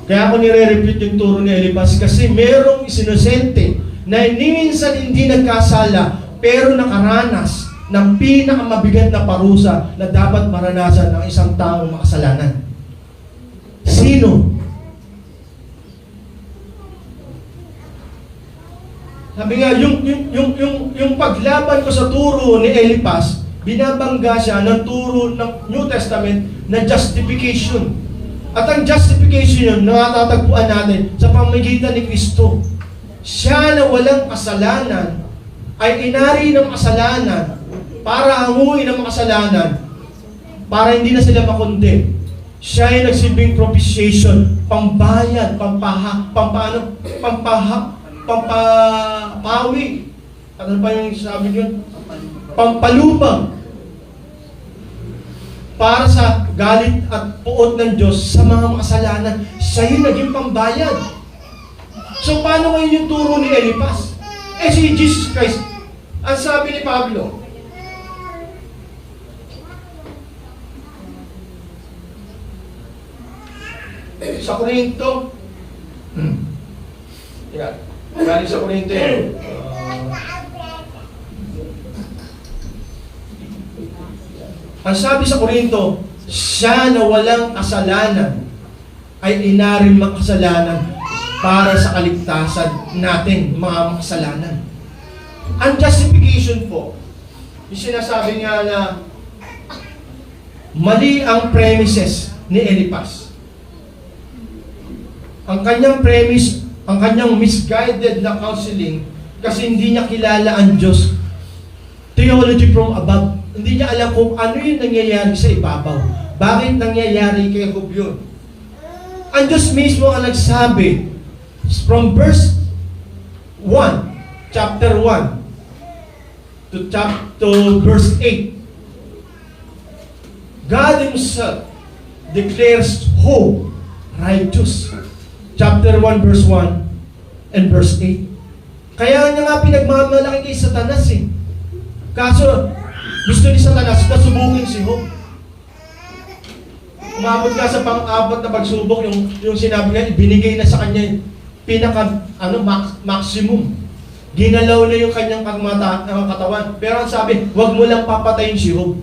Kaya ako nire-repeat yung turo ni Eliphaz kasi merong isinosente na minsan hindi nagkasala pero nakaranas ng pinakamabigat na parusa na dapat maranasan ng isang taong makasalanan. Sino? Sabi nga, yung paglaban ko sa turo ni Eliphaz, binabangga siya ng turo ng New Testament na justification. At ang justification yun, natatatagpuan natin sa pamamagitan ni Kristo. Siya na walang kasalanan ay inari ng kasalanan para hanguin ng kasalanan para hindi na sila makundi. Siya ay nagsibing propitiation, pambayad, pampapawi. Ano pa yung sabi yun? Pampalubang. Para sa galit at puot ng Diyos sa mga makasalanan. Siya yung naging pambayad. So paano ngayon yung turo ni Eliphaz? Si Jesus Christ, ang sabi ni Pablo, sa Korinto, yan, galing sa Korinto yan. Ang sabi sa Korinto, siya na walang kasalanan ay inaring makasalanan para sa kaligtasan natin, mga makasalanan. Ang justification po, yung sinasabi nga na mali ang premises ni Eliphaz. Ang kanyang premise, ang kanyang misguided na counseling kasi hindi niya kilala ang Diyos. Theology from above. Hindi niya alam kung ano yung nangyayari sa ibabaw. Bakit nangyayari kay Job yun? Ang Diyos mismo ang nagsabi from verse 1, chapter 1, to verse 8. God Himself declares hope righteous. Chapter 1, verse 1 and verse 8. Kaya niya nga pinagmamalaki kay Satanas eh. Kaso, gusto ni Satanas na subukin si Job. Umabot nga sa pang-abot na pagsubok, yung sinabi niya, binigay na sa kanya yung maximum. Ginalaw na yung kanyang katawan. Pero ang sabi, huwag mo lang papatayin si Job.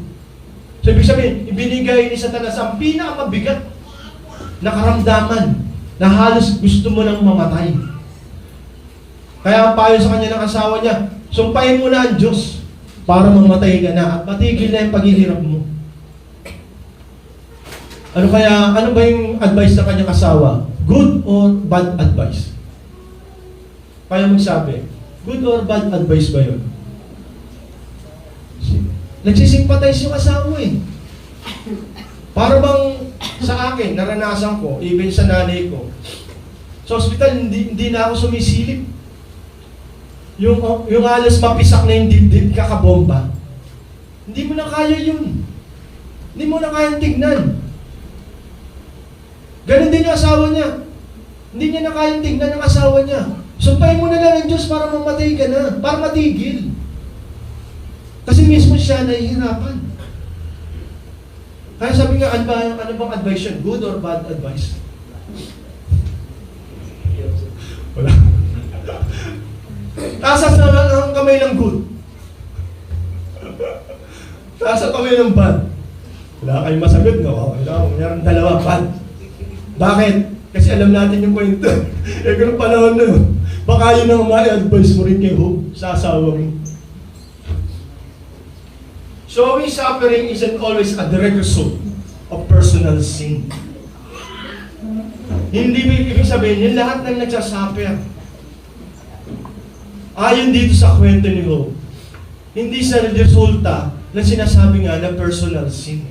So, ibig sabihin, ibinigay ni Satanas ang pinakamabigat na karamdaman na halos gusto mo nang mamatay. Kaya ang payo sa kanya ng asawa niya, sumpahin mo na ang Diyos para mamatay ka na at matigil na yung paghihirap mo. Ano ba yung advice ng kanyang asawa? Good or bad advice? Kaya magsabi, good or bad advice ba yun? Nagsisimpatize yung asawa eh. Para bang sa akin, naranasan ko, even sa nanay ko, sa ospital, hindi na ako sumisilip. Yung halos mapisak na yung dibdib kakabomba. Hindi mo na kaya yun. Hindi mo na kayang tignan. Ganon din yung asawa niya. Hindi niya na kayang tignan ang asawa niya. Sumpahin mo na lang ang Diyos para mamatay ka na, para matigil. Kasi mismo siya nahihirapan. Kaya sabi nga, ano bang advice yun? Good or bad advice? Wala. Taasas na ang kamay ng good. Taas ang kamay ng bad. Wala kayong masagot, no? Mayroong dalawa, bad. Bakit? Kasi alam natin yung kwento. Ganun panahon na yun. Baka yun ang ma-advise mo rin kay Hope sa asawa mo. Showing suffering isn't always a direct result of personal sin. Hindi ibig sabihin, yung lahat ng nagsasuffer. Ayon dito sa kwento ni Hope, hindi sa resulta na sinasabi nga na personal sin.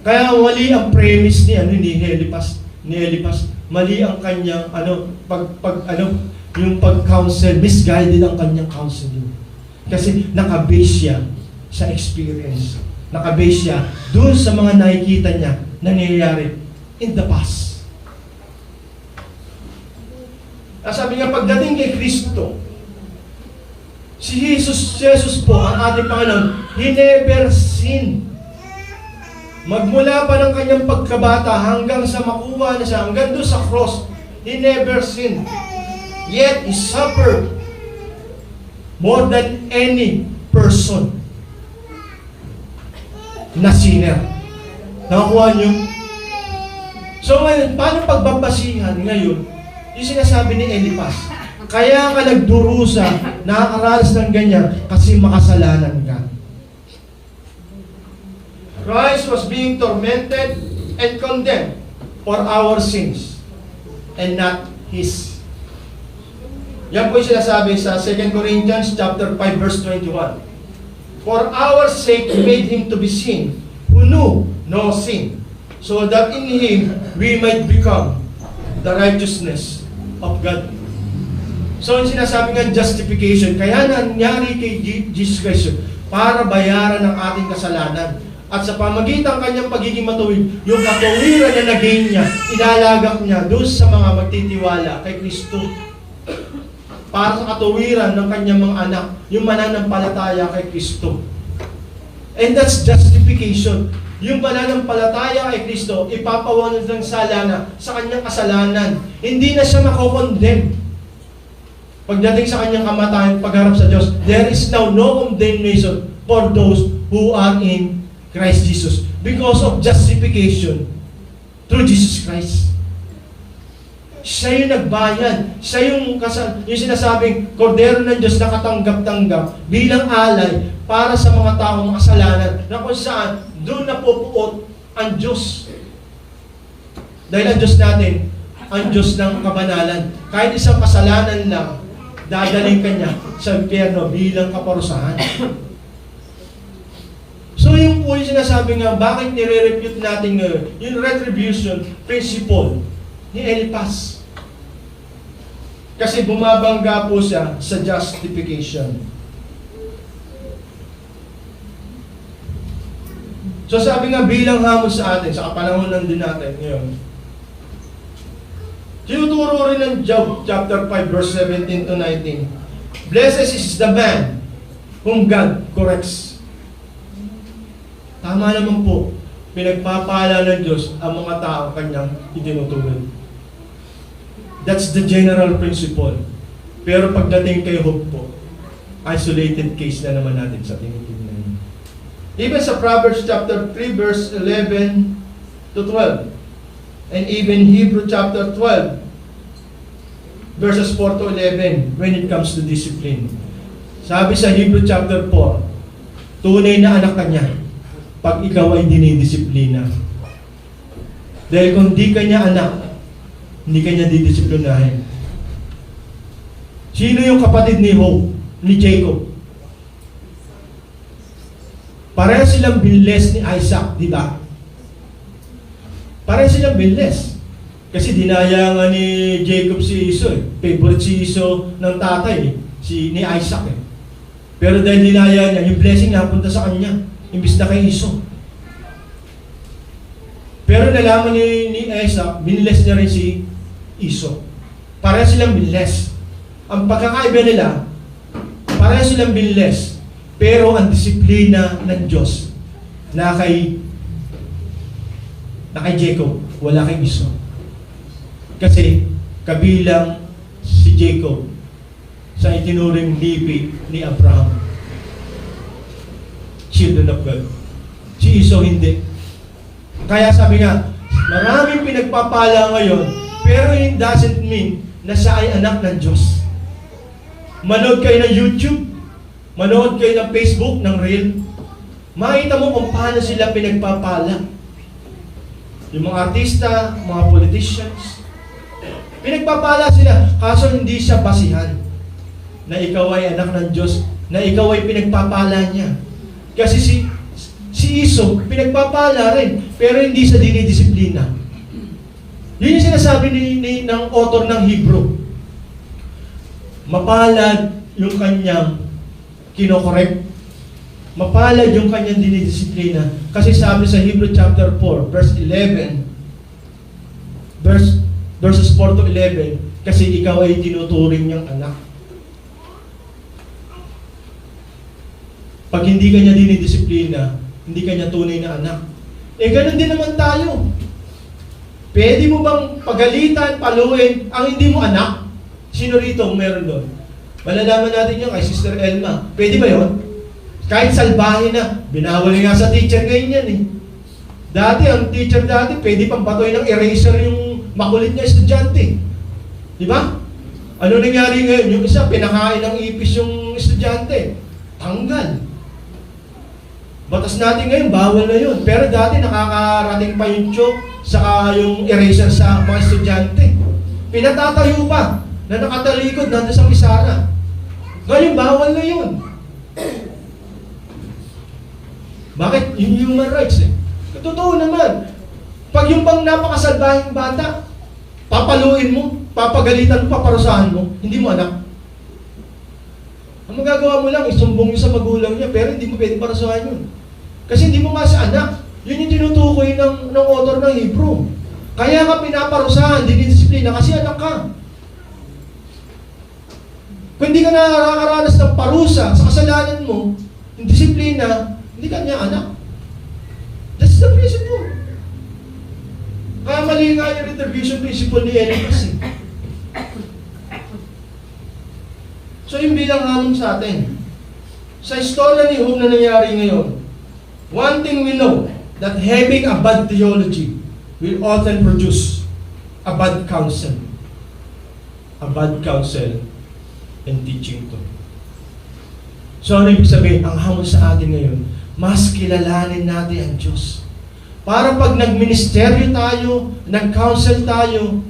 Kaya mali ang premise ni Eliphaz. Mali ang kanyang yung pag-counsel, misguided ang kanyang counseling. Kasi nakabase siya sa experience. Nakabase siya doon sa mga nakikita niya na nangyayari in the past. Sabi nga, pagdating kay Kristo, si Jesus po, ang ating Panginoon, he never sinned. Magmula pa ng kanyang pagkabata hanggang sa makuha na siya, hanggang doon sa cross, he never sinned. Yet, he suffered more than any person na sinner. Nakakuha niyo? So ngayon, paano pagbabasihan ngayon? Yung sinasabi ni Eliphaz, kaya ka nagdurusa, nakakaranas ng ganyan, kasi makasalanan ka. Christ was being tormented and condemned for our sins and not His. Yan po yung sinasabi sa 2 Corinthians chapter 5 verse 21. For our sake He made Him to be sin, who knew no sin, so that in Him we might become the righteousness of God. So yung sinasabi nga justification, kaya nangyari kay Jesus Christ para bayaran ang ating kasalanan. At sa pamagitan kanyang pagiging matuwid, yung katuwiran na nagain niya, ilalagak niya doon sa mga magtitiwala kay Kristo. Para sa katuwiran ng kanyang mga anak, yung mananampalataya kay Kristo. And that's justification. Yung mananampalataya kay Kristo, ipapawanan ng salana sa kanyang kasalanan. Hindi na siya makokondemn. Pagdating sa kanyang kamatayan, pagharap sa Diyos, there is now no condemnation for those who are in Christ Jesus because of justification through Jesus Christ. Siya yung nagbayad. Siya yung sinasabing kordero ng Diyos na katanggap-tanggap bilang alay para sa mga taong makasalanan na kung saan doon napupuot ang Diyos. Dahil ang Diyos natin, ang Diyos ng kabanalan. Kahit isang kasalanan lang, dadaling ka niya sa impyerno bilang kaparusahan. So yung po yung sinasabi nga, bakit nire-refute natin ngayon? Yung retribution principle ni Eliphaz. Kasi bumabangga po siya sa justification. So sabi nga bilang hamon sa atin, sa kapanahonan din natin ngayon, tinuturo rin ng Job chapter 5 verse 17 to 19. Blessed is the man whom God corrects. Tama naman po, pinagpapala ng Diyos ang mga tao kanyang itinutulad. That's the general principle. Pero pagdating kay Hope po, isolated case na naman natin sa tinitingnan. Even sa Proverbs chapter 3 verse 11 to 12, and even Hebrew chapter 12 verses 4 to 11 when it comes to discipline. Sabi sa Hebrew chapter 4, tunay na anak ka niya pag ikaw ay dinidisiplina. Dahil kung di ka niya anak, hindi ka niya didisiplinahin. Sino yung kapatid ni Hope, ni Jacob? Pareho silang binles ni Isaac, di ba? Pareho silang binles. Kasi dinaya nga ni Jacob si Esau eh. Favorite si Esau ng tatay ni Isaac eh. Pero dahil dinaya niya, yung blessing napunta sa kanya. Imbis na kay Esau. Pero nalaman ni Isaac, binles niya rin si Esau. Pareho silang binles. Ang pagkakaiba nila, pareho silang binles. Pero ang disiplina ng Diyos na kay Jacob, wala kay Esau. Kasi kabilang si Jacob sa itinuring lipi ni Abraham. Children of God. Si Esau hindi. Kaya sabi nga, maraming pinagpapala ngayon, pero it doesn't mean na siya ay anak ng Diyos. Manood kayo ng YouTube, manood kayo ng Facebook, ng Reel, makita mo kung paano sila pinagpapala. Yung mga artista, mga politicians, pinagpapala sila, kaso hindi siya basihan na ikaw ay anak ng Diyos, na ikaw ay pinagpapala niya. Kasi si Iso, pinagpapala rin, pero hindi sa dinidisiplina. Yun yung sinasabi ng author ng Hebrew. Mapalad yung kanyang kinokorek. Mapalad yung kanyang dinidisiplina. Kasi sabi sa Hebrew chapter 4, verse 11, verses 4 to 11, kasi ikaw ay tinuturing niyang anak. Pag hindi ka niya dinidisiplina, hindi ka niya tunay na anak. Ganun din naman tayo. Pwede mo bang pagalitan, paluin, ang hindi mo anak? Sino rito ang meron doon? Malalaman natin yan kay Sister Elma. Pwede ba yun? Kahit salbahe na, binawal nga sa teacher ngayon yan eh. Dati, ang teacher dati, pwede pang batoy ng eraser yung makulit na estudyante. Di ba? Ano nangyari ngayon? Yung isa, pinakain ng ipis yung estudyante. Tanggal. Batas natin ngayon, bawal na yun. Pero dati nakakarating pa yung choke saka yung eraser sa mga estudyante. Pinatatayo pa na nakatalikod nandun sa misara. Ngayon, bawal na yun. Bakit? Yung human rights eh. Totoo naman. Pag yung bang napakasalbahing bata, papaluin mo, papagalitan mo, paparusahan mo, hindi mo anak. Ang magagawa mo lang, isumbong nyo sa magulang niya, pero hindi mo pwedeng parusahan yun. Kasi hindi mo nga sa anak. Yun yung tinutukoy ng author ng Hebrew. Kaya ka pinaparusahan, dinidisiplina, kasi anak ka. Kung hindi ka nakakaranas ng parusa sa kasalanan mo, yung disiplina, hindi ka niya anak. That's the principle. Kaya mali nga yung retribution principle ni Elias eh. So yung bilang hamon sa atin, sa istorya ni Job na nangyari ngayon, one thing we know, that having a bad theology will often produce a bad counsel. A bad counsel and teaching to. So ano ibig sabihin? Ang hamon sa atin ngayon, mas kilalanin natin ang Diyos. Para pag nagministeryo tayo, nag-counsel tayo,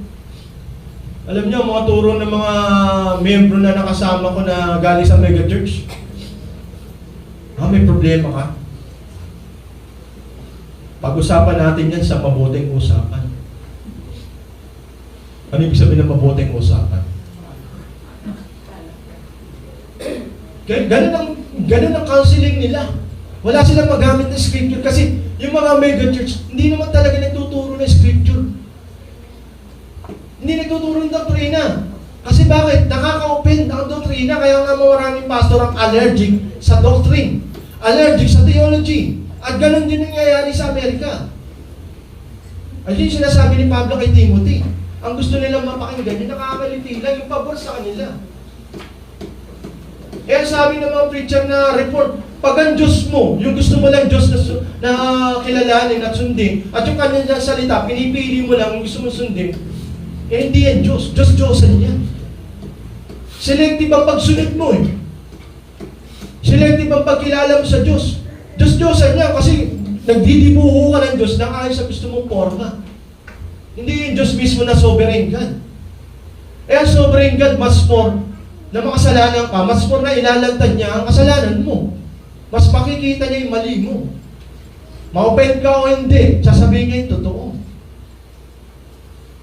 alam niyo, mga turo ng mga membro na nakasama ko na galing sa mega church, may problema ka? Pag-usapan natin yan sa mabuting usapan. Ano ibig sabihin ng mabuting usapan? Ganun ang counseling nila. Wala silang magamit ng scripture kasi yung mga mega church, hindi naman talaga nagtuturo ng scripture. Hindi nagtuturo ng doktrina. Kasi bakit? Nakaka-open ang doktrina, kaya nga maraming pastor ang allergic sa doctrine, allergic sa theology. At ganun din nangyayari sa Amerika. Ayun yung sinasabi ni Pablo kay Timothy. Ang gusto nilang mapakinggan, yung nakakaliti lang, yung pabor sa kanila. Eh, sabi ng mga preacher na report, pag ang Diyos mo, yung gusto mo lang Diyos na kilalanin at sundin, at yung kanyang salita, pinipili mo lang yung gusto mo sundin, eh hindi yan Diyos. Diyos-Diyosan yan. Selective ang pagsunod mo eh. Selective ang pagkilala mo sa Diyos. Diyos-Diyosan niya kasi nagdidibuho ka ng Diyos na ayon sa gusto mong forma. Hindi yung Diyos mismo na sovereign God. Eh ang sovereign God, mas more na makasalanan ka, mas more na ilalantad niya ang kasalanan mo. Mas makikita niya yung mali mo. Ma-open ka o hindi, sasabihin niya yung totoo.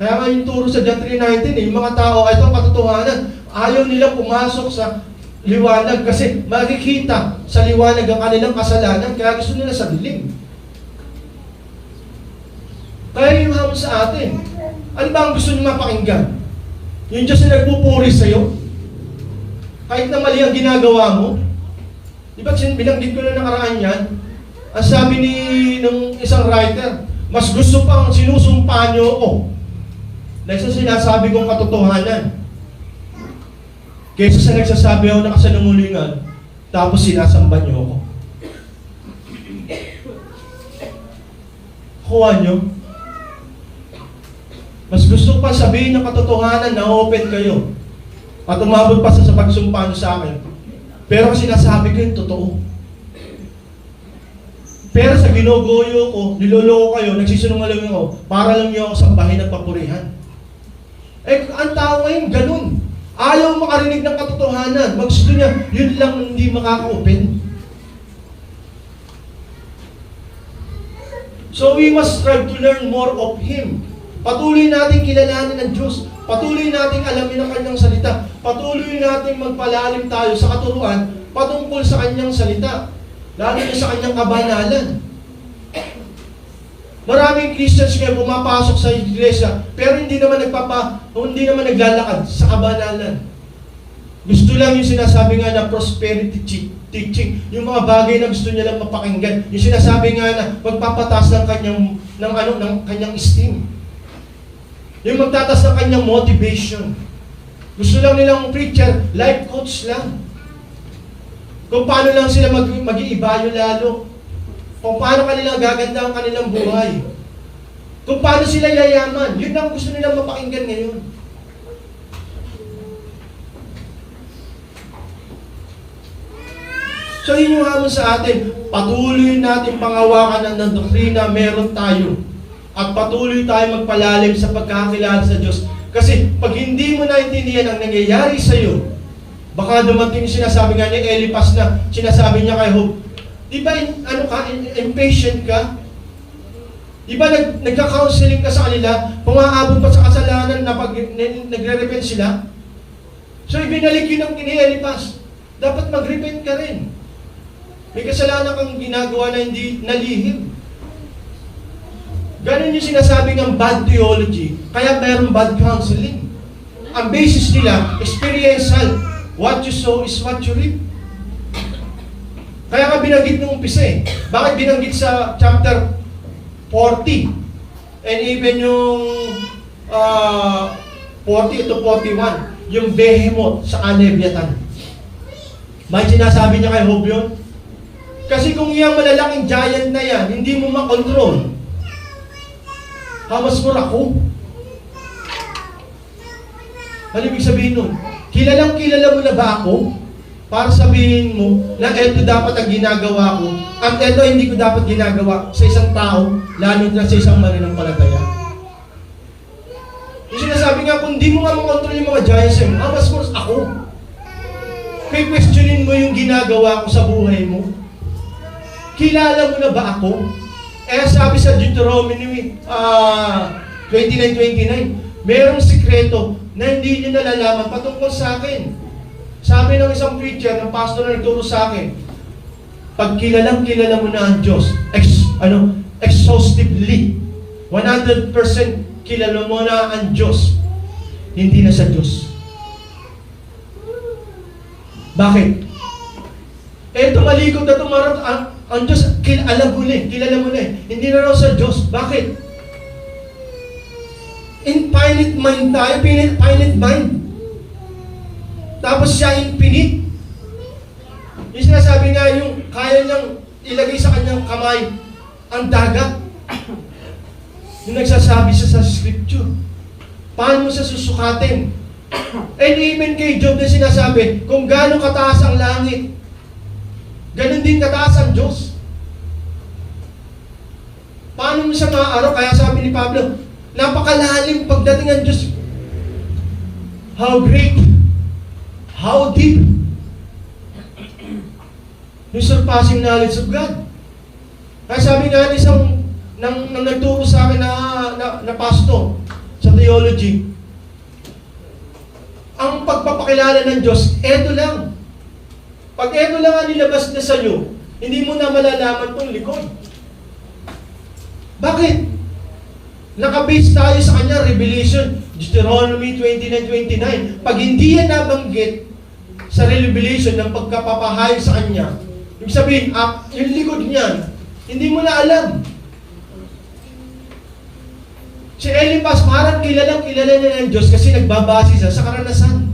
Kaya nga yung turo sa John 3:19, yung mga tao, ito ang katotohanan, ayaw nila pumasok sa liwanag kasi makikita sa liwanag ang kanilang kasalanan, kaya gusto nila sa dilim. Kaya yung hamon sa atin, ano ba ang gusto niyo mapakinggan? Yung Diyos na nagpupuri sa'yo? Kahit na mali ang ginagawa mo? Di ba binanggit ko na nakaraan yan? Ang sabi ng isang writer, mas gusto pang sinusumpa niyo ako dahil sa sinasabi kong katotohanan kaysa sa nagsasabi ako na kasanungulingan tapos sinasamba niyo ako. Kuha niyo. Mas gusto ko pa sabihin ng katotohanan na open kayo. At umabot pa sa pagsumpa niyo sa akin. Pero sinasabi ko yung totoo. Pero sa ginugoyo ko, niloloko kayo, nagsisinungaling ako, para lang niyo ako sambahin at papurihan. Ang tao ngayon, ganun. Ayaw makarinig ng katotohanan. Gusto niya, yun lang hindi makaka-open. So we must strive to learn more of Him. Patuloy natin kilalanin ng Diyos. Patuloy natin alamin ang Kanyang salita. Patuloy natin magpalalim tayo sa katuruan patungkol sa Kanyang salita. Lalo na sa Kanyang kabanalan. Maraming Christians ngayon pumapasok sa iglesia, pero hindi naman naglalakad sa kabanalan. Gusto lang yung sinasabi nga na prosperity teaching, yung mga bagay na gusto niya lang mapakinggan. Yung sinasabi nga na magpapataas ng kanyang esteem. Yung magtatas ng kanyang motivation. Gusto lang nilang preacher, life coach lang. Kung paano lang sila mag-iibayo lalo. Kung paano kanila gaganda ang kanilang buhay. Kung paano sila yayaman. Yun ang gusto nilang mapakinggan ngayon. So yun yung hamon sa atin. Patuloy natin pangawakan ng doktrina meron tayo. At patuloy tayo magpalalim sa pagkakilala sa Diyos. Kasi pag hindi mo naintindihan ang nangyayari sa iyo, baka dumating yung sinasabi nga ni Eliphaz na sinasabi niya kay Job, di ba impatient ka? Di ba nagka-counseling ka sa kanila, pumaabot pa sa kasalanan na pag nagre-repent sila? So ibinalik yun ang ni Eliphaz. Dapat mag-repent ka rin. May kasalanan kang ginagawa na hindi nalihim. Ganun yung sinasabi ng bad theology, kaya mayroong bad counseling. Ang basis nila, experiential. What you sow is what you reap. Kaya ka binanggit nung umpisa eh. Bakit binanggit sa chapter 40? And even yung 40 to 41, yung behemoth sa Leviathan. May sinasabi niya kay Job yun? Kasi kung yung malalaking giant na yan, hindi mo makontrol, hamas mo ako. Ano ibig sabihin nun? Kilala mo na ba ako? Para sabihin mo na ito dapat ang ginagawa ko at ito hindi ko dapat ginagawa sa isang tao, lalo na sa isang mananampalataya. Yung sinasabi nga, kung di mo nga makontrol yung mga giants, hamas mo ako. Kaya questionin mo yung ginagawa ko sa buhay mo. Kilala mo na ba ako? Sabi sa Deuteronomy 29:29, merong sikreto na hindi niyo nalalaman patungkol sa akin. Sabi ng isang preacher, ng pastor na nagturo sa akin, pag kilala mo na ang Diyos, exhaustively, 100% kilala mo na ang Diyos, hindi na sa Diyos. Bakit? Tumalikod na tumarap ang Diyos, kilala mo na eh. Hindi na raw sa Diyos. Bakit? Infinite mind tayo, finite mind. Tapos siya infinite. Yung sinasabi nga yung kaya niyang ilagay sa kanyang kamay ang dagat. Yung nagsasabi siya sa scripture. Paano mo siya susukatin? And even kay Job na sinasabi, kung gaano kataas ang langit, ganun din kataas ang Diyos. Paano mo siya maaaraw? Kaya sabi ni Pablo, napakalalim pagdating ang Diyos. How great, how deep, yung surpassing knowledge of God. Kaya sabi nga isang nang nagturo sa akin na pastor sa theology, ang pagpapakilala ng Diyos, eto lang. Pag eto lang ang nilabas na sa iyo, hindi mo na malalaman tong likod. Bakit? Nakabase tayo sa kanya, Revelation, Deuteronomy 29:29. Pag hindi yan nabanggit sa Revelation ng pagkapapahay sa kanya, ibig sabihin, yung likod niyan, hindi mo na alam. Si Eliphaz, parang kilala niya ng Diyos kasi nagbabase siya sa karanasan.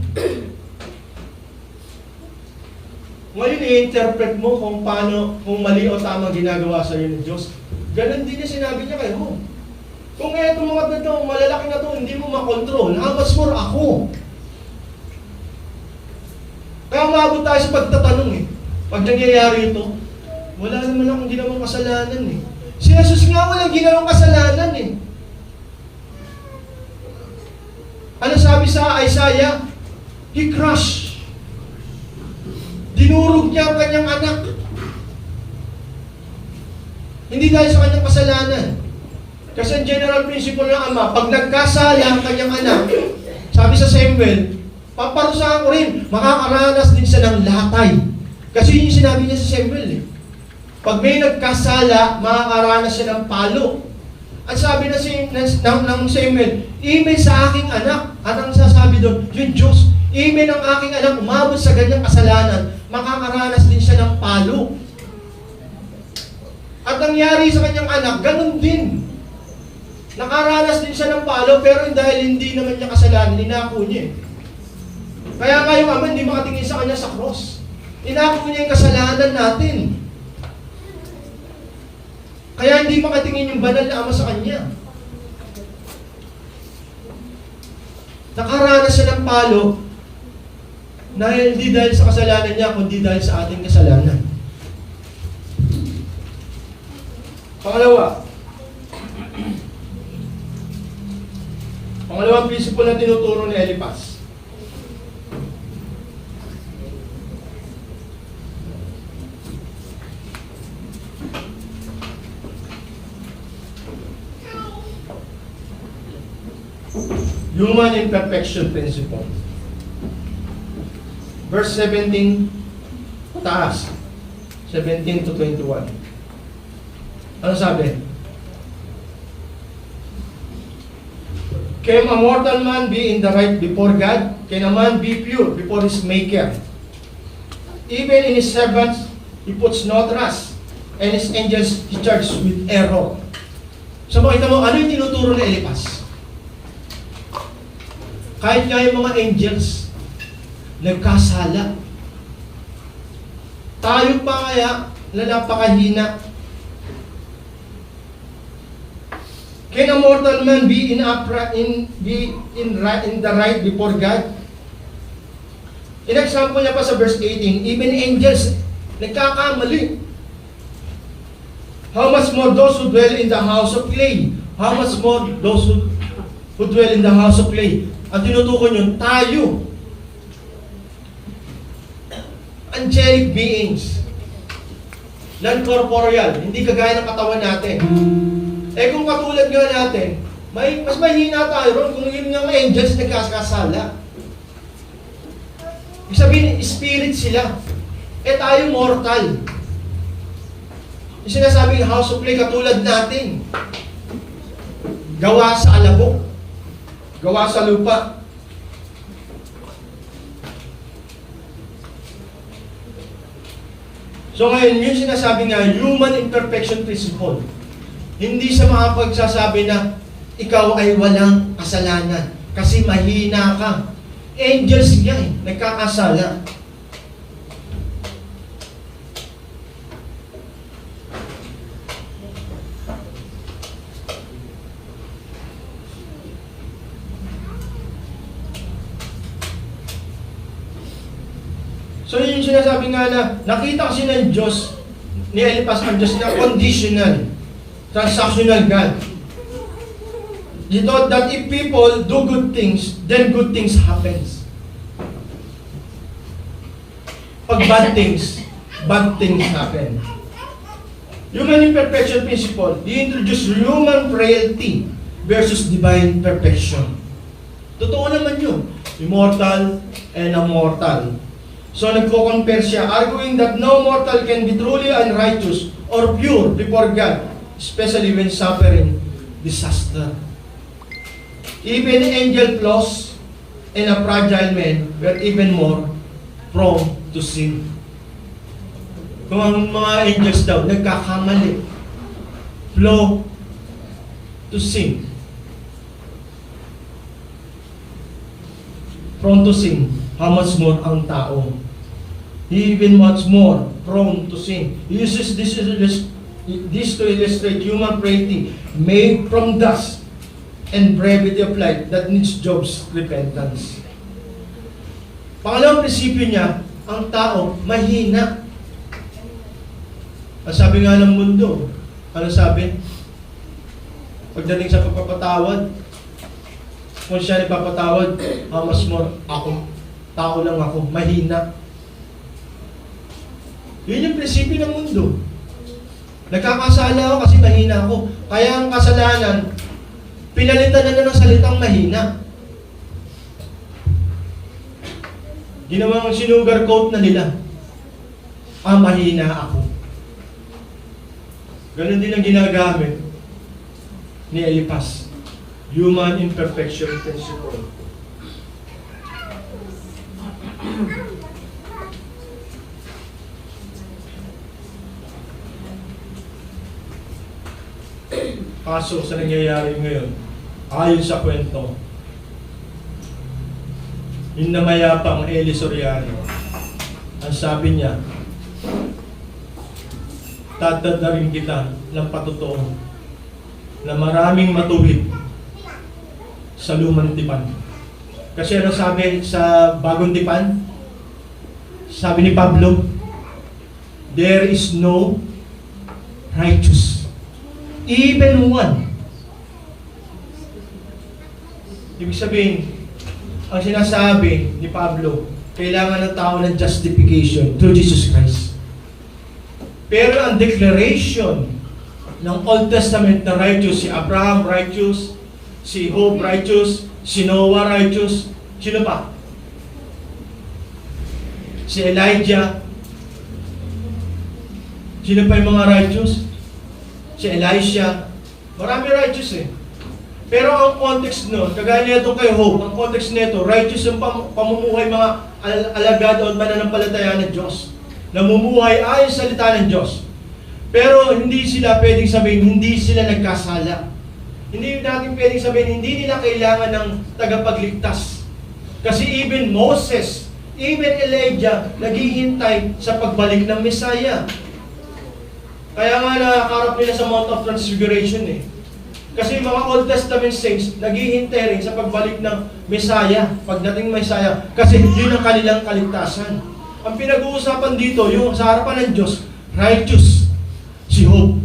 Ngayon, i-interpret mo kung paano, kung mali o tama ginagawa sa iyo ng Diyos. Ganon din yung sinabi niya kay Job. Kung etong mga ito, malalaki na to, hindi mo makontrol, how much more ako? Kaya umabot tayo sa pagtatanong eh. Pag nangyayari ito, wala naman akong ginawang kasalanan eh. Si Jesus nga walang ginawang kasalanan eh. Ano sabi sa Isaiah? He crushed. Dinurog niya ang kanyang anak. Hindi dahil sa kanyang kasalanan. Kasi ang general principle ng Ama, pag nagkasala ang kanyang anak, sabi sa Samuel, paparusahan ko rin, makakaranas din siya ng latay. Kasi yun yung sinabi niya sa Samuel eh. Pag may nagkasala, makakaranas siya ng palo. At sabi ng Samuel, email sa aking anak. At ang sasabi doon, yung Diyos, email ng aking anak, umabot sa ganyang kasalanan, makakaranas din siya ng palo. At nangyari sa kanyang anak, ganun din. Nakaranas din siya ng palo, pero dahil hindi naman niya kasalanan, inako niya. Kaya nga yung Ama, hindi makatingin sa kanya sa cross. Inako niya yung kasalanan natin. Kaya hindi makatingin yung banal na Ama sa kanya. Nakaranas siya ng palo, dahil hindi dahil sa kasalanan niya, kundi dahil sa ating kasalanan. Pangalawang principle na tinuturo ni Eliphaz. Human imperfection principle. Verse 17, taas. 17 to 21. Ano sabi? Can a mortal man be in the right before God? Can a man be pure before his Maker? Even in his servants, he puts no trust, and his angels he charges with error. So makita mo, ano yung tinuturo ni Eliphaz? Kahit nga yung mga angels, nagkasala. Tayo pa kaya na napakahina. Can a mortal man be in the right before God? In example niya pa sa verse 18, even angels nagkakamali. How much more those who dwell in the house of clay? How much more those who dwell in the house of clay? Ang tinutukoy yun, tayo. Angelic beings. Non-corporeal. Hindi kagaya ng katawan natin. Eh kung katulad nga natin, mas mahina tayo ron kung yun nga angels nagkasala. Ibig sabihin, spirit sila. Eh tayo mortal. Yung sinasabing house of clay katulad natin. Gawa sa alabok. Gawa sa lupa. So ngayon, yung sinasabi nga, human imperfection principle. Hindi sa mga pagsasabi na ikaw ay walang kasalanan kasi mahina ka. Angels nga eh, nagkakasala. So yung sinasabi nga na nakita kasi ng Diyos, ni Eliphaz ang Diyos na conditional. Transactional God. You thought that if people do good things, then good things happens. Pag bad things happen. Human imperfection principle, he introduced human frailty versus divine perfection. Totoo naman yun. Immortal and immortal. So nagko-compare siya, arguing that no mortal can be truly unrighteous or pure before God, especially when suffering disaster. Even angel flaws and a fragile man were even more prone to sin. Kung ang mga angels daw nagkakamali, flow to sin. Prone to sin. How much more ang tao? Even much more prone to sin. He uses this to illustrate human frailty, made from dust, and brevity of life that needs Job's repentance. Pangalawang prinsipyo niya, ang tao mahina. Ang sabi nga ng mundo, ano sabi? Pagdating sa pagpapatawad, kung siya nagpapatawad, how much more ako, tao lang ako, mahina. Yun yung prinsipyo ng mundo. Nagkakasala ako kasi mahina ako. Kaya ang kasalanan, pinalitan na ng salitang mahina. Ginawang sinugarcoat na nila. Mahina ako. Ganon din ang ginagamit ni Eliphaz. Human imperfection principle. Kaso sa nangyayari ngayon, ayon sa kwento, yung namayapang Eli Soriano, ang sabi niya, tatadarin kita ng patotoo na maraming matuwid sa lumang tipan. Kasi ano sabi sa bagong tipan? Sabi ni Pablo, there is no righteous, even one. Ibig sabihin, ang sinasabi ni Pablo, kailangan ng tao ng justification through Jesus Christ. Pero ang declaration ng Old Testament na righteous, si Abraham righteous, si Job righteous, si Noah righteous, sino pa? Si Elijah. Sino pa yung mga righteous? Si Elisha. Marami righteous eh. Pero ang context nun, kagaya nito kay Job, ang context nito, righteous yung pamumuhay mga alagad o mananampalataya ng Diyos. Namumuhay ayon sa salita ng Diyos. Pero hindi sila pwedeng sabihin, hindi sila nagkasala. Hindi natin pwedeng sabihin, hindi nila kailangan ng tagapagligtas. Kasi even Moses, even Elijah, naghihintay sa pagbalik ng Messiah. Kaya nga nakakarap nila sa Mount of Transfiguration eh. Kasi mga Old Testament saints, naghihintay rin sa pagbalik ng Messiah, pagdating Messiah, kasi yun ang kanilang kaligtasan. Ang pinag-uusapan dito, yung sa harapan ng Diyos, righteous, si Job.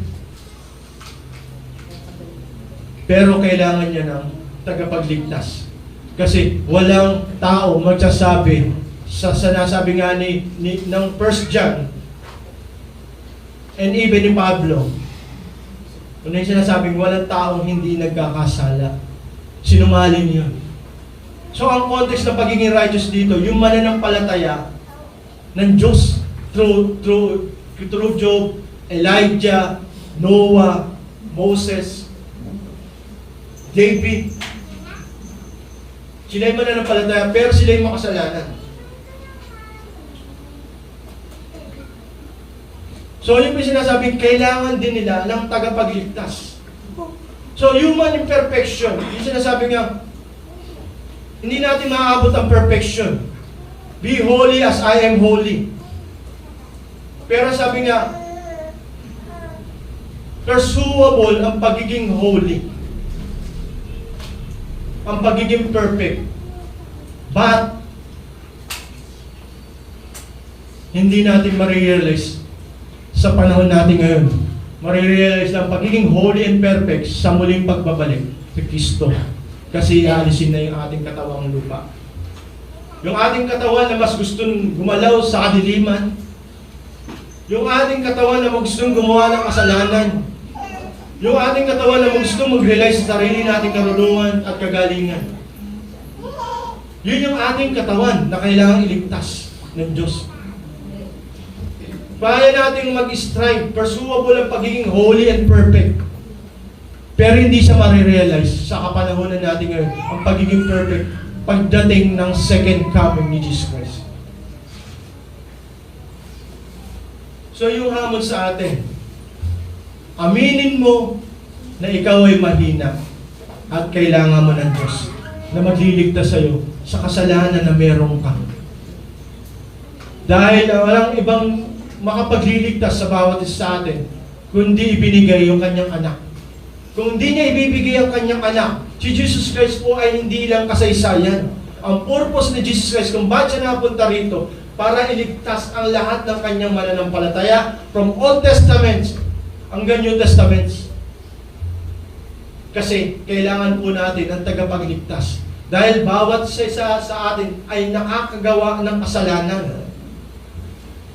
Pero kailangan niya ng tagapagligtas. Kasi walang tao magsasabi, sa nasabi nga ng 1 John, and even ni Pablo, kung yung sinasabing walang taong hindi nagkakasala. Sinungaling yun. So ang context ng pagiging righteous dito, yung mananampalataya ng Diyos through Job, Elijah, Noah, Moses, David. Sila yung mananampalataya, pero sila yung makasalanan. So yung may sinasabing, kailangan din nila ng tagapagligtas. So human imperfection, yung sinasabi nga, hindi natin maaabot ang perfection. Be holy as I am holy. Pero sabi nga, pursuable ang pagiging holy. Ang pagiging perfect. But, hindi natin ma-realize sa panahon natin ngayon. Ma-realize na ang pagiging holy and perfect sa muling pagbabalik kay Kristo. Kasi aalisin na yung ating katawang lupa. Yung ating katawan na mas gustong gumalaw sa kadiliman. Yung ating katawan na gustong gumawa ng kasalanan. Yung ating katawan na gustong mag-realize sa sarili nating karunungan at kagalingan. Yun yung ating katawan na kailangang iligtas ng Diyos. Kaya nating mag-strive, pursuable ang pagiging holy and perfect. Pero hindi siya marirealize sa kapanahonan natin ngayon, ang pagiging perfect pagdating ng second coming ni Jesus Christ. So yung hamon sa atin, aminin mo na ikaw ay mahina at kailangan mo ng Diyos na magliligtas sa iyo sa kasalanan na meron ka. Dahil walang ibang makapagliligtas sa bawat isa sa atin, kundi ibinigay yung kanyang anak. Kung hindi niya ibibigay ang kanyang anak, Si Jesus Christ po ay hindi lang kasaysayan. Ang purpose ni Jesus Christ kung bakit siya napunta rito, para iligtas ang lahat ng kanyang mananampalataya from Old Testament hanggang New Testament. Kasi kailangan po natin ang tagapagligtas. Dahil bawat isa sa atin ay nakakagawa ng kasalanan.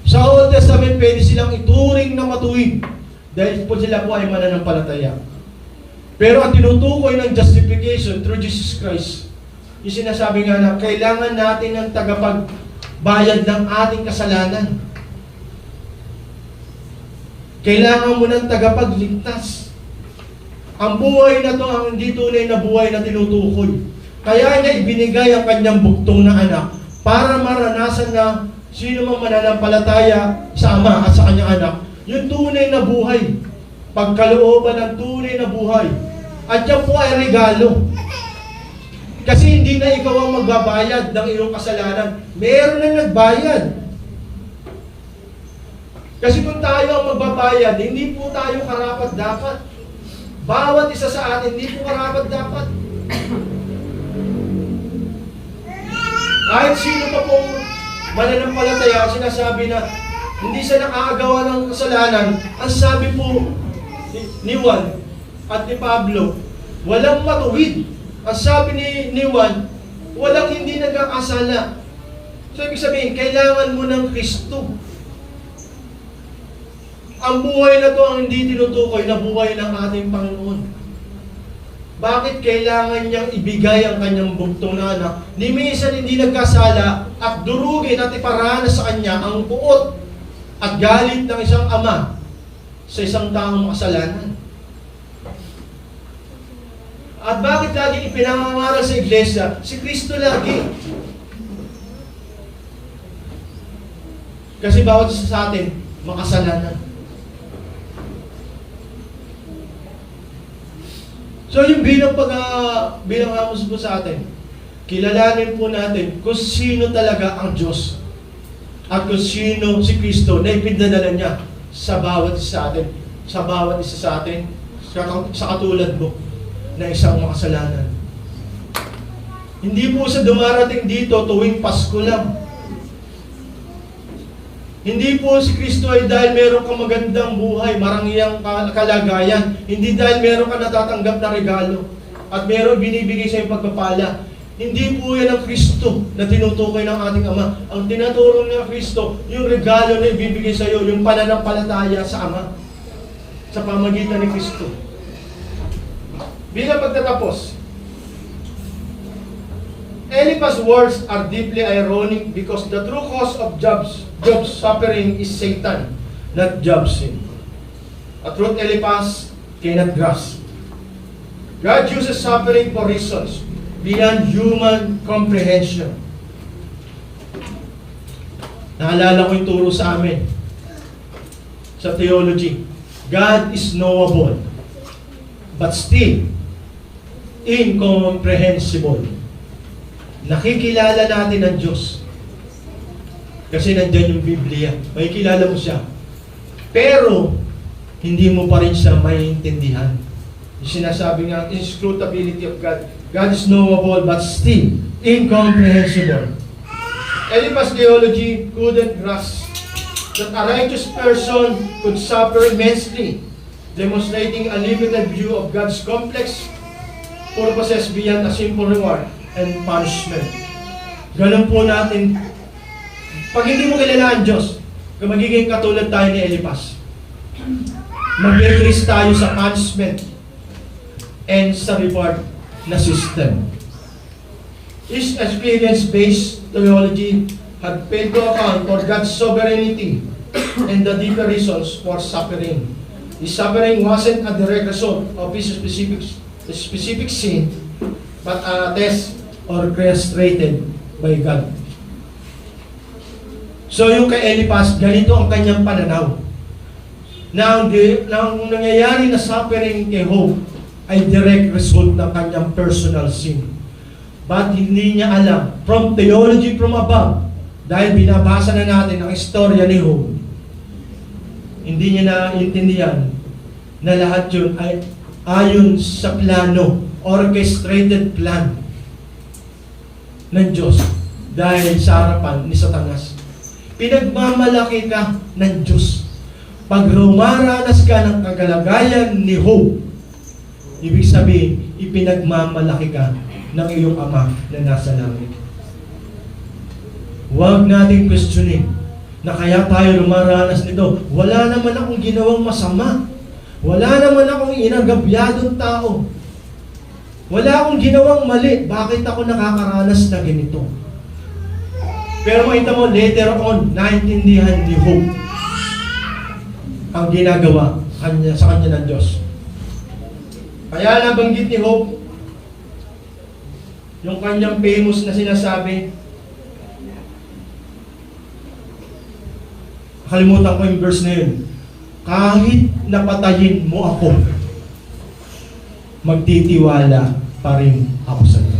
Sa Old Testament, pwede silang ituring na matuwid dahil po sila po ay mananampalataya. Pero ang tinutukoy ng justification through Jesus Christ, yung sinasabi nga na kailangan natin ng tagapagbayad ng ating kasalanan. Kailangan mo ng tagapagligtas. Ang buhay na to ang hindi tunay na buhay na tinutukoy. Kaya niya ibinigay ang kanyang buktong na anak para maranasan na sino mang mananampalataya sa Ama at sa kanyang anak, yung tunay na buhay, pagkalooban ng tunay na buhay. At yan po ay regalo. Kasi hindi na ikaw ang magbabayad ng iyong kasalanan. Meron na nagbayad. Kasi kung tayo ang magbabayad, hindi po tayo karapat-dapat. Bawat isa sa atin, hindi po karapat-dapat. Kahit sino pa pong mananampalataya, sinasabi na hindi siya nakakagawa ng kasalanan. Ang sabi po ni Juan at ni Pablo, walang matuwid. Ang sabi ni Juan, walang hindi nagkakasala. So, ibig sabihin, kailangan mo ng Kristo. Ang buhay na to ang hindi tinutukoy na buhay ng ating Panginoon. Bakit kailangan niyang ibigay ang kanyang buktong na anak? Ni minsan hindi nagkasala at durugin at iparanas sa kanya ang puot at galit ng isang ama sa isang taong makasalanan. At bakit lagi ipinangangaral sa iglesia? Si Kristo lagi. Kasi bawat isa sa atin, makasalanan. So yung bilang amos po sa atin, kilalanin po natin kung sino talaga ang Diyos at kung sino si Kristo na ipinadala niya sa bawat isa sa atin, sa katulad mo na isang makasalanan. Hindi po sa dumarating dito tuwing Pasko lang. Hindi po si Kristo ay dahil meron kang magandang buhay, marangyang kalagayan. Hindi dahil meron kang natatanggap na regalo at meron binibigay sa iyong pagpapala. Hindi po yan ang Kristo na tinutukoy ng ating Ama. Ang tinuturo ng Kristo, yung regalo na ibibigay sa iyo, yung pananampalataya sa Ama sa pamagitan ni Kristo. Bilang pagtatapos, Eliphaz's words are deeply ironic because the true cause of Job's suffering is Satan, not Job's sin. A truth Eliphaz cannot grasp. God uses suffering for reasons beyond human comprehension. Naalala ko yung turo sa amin sa theology. God is knowable, but still incomprehensible. Nakikilala natin ang Diyos. Kasi nandyan yung Biblia. May kilala mo siya. Pero, hindi mo pa rin siya maiintindihan. Yung sinasabi nga, inscrutability of God. God is knowable but still incomprehensible. Eliphaz's theology couldn't grasp that a righteous person could suffer immensely, demonstrating a limited view of God's complex purposes beyond a simple reward and punishment. Ganun po natin. Pag hindi mo kilala ang Diyos, magiging katulad tayo ni Eliphaz. Mag-increase tayo sa punishment and sa reward na system. This experience-based theology had failed to account for God's sovereignty and the deeper reasons for suffering. His suffering wasn't a direct result of his specific sin, but a test orchestrated by God. So yung kay Eliphaz, ganito ang kanyang pananaw. Na ang nangyayari na suffering kay Job ay direct result ng kanyang personal sin. But hindi niya alam, from theology from above, dahil binabasa na natin ang istorya ni Job, hindi niya naiintindihan na lahat yun ay ayon sa plano o orchestrated plan ng Diyos dahil sa harapan ni Satanas. Pinagmamalaki ka ng Diyos. Pag rumaranas ka ng kagalagayan ni Job, ibig sabihin, ipinagmamalaki ka ng iyong Ama na nasa langit. Huwag nating questionin na kaya tayo rumaranas nito. Wala naman akong ginawang masama. Wala naman akong inagabyadong tao. Wala akong ginawang mali. Bakit ako nakakaranas na ganito? Pero makita mo, later on, naintindihan ni Job ang ginagawa sa kanya ng Diyos. Kaya nabanggit ni Job yung kanyang famous na sinasabi, kalimutan ko yung verse na yun, kahit napatayin mo ako, magtitiwala pa rin ako sa iyo.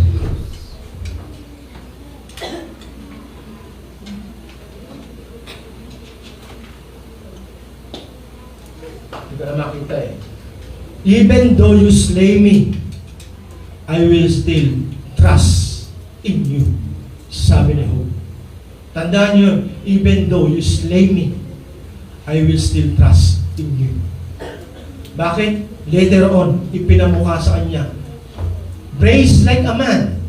Hindi ko na makita eh. Even though you slay me, I will still trust in you. Sabi ni Job. Tandaan nyo, even though you slay me, I will still trust in you. Bakit? Later on, ipinamukha sa kanya, praise like a man.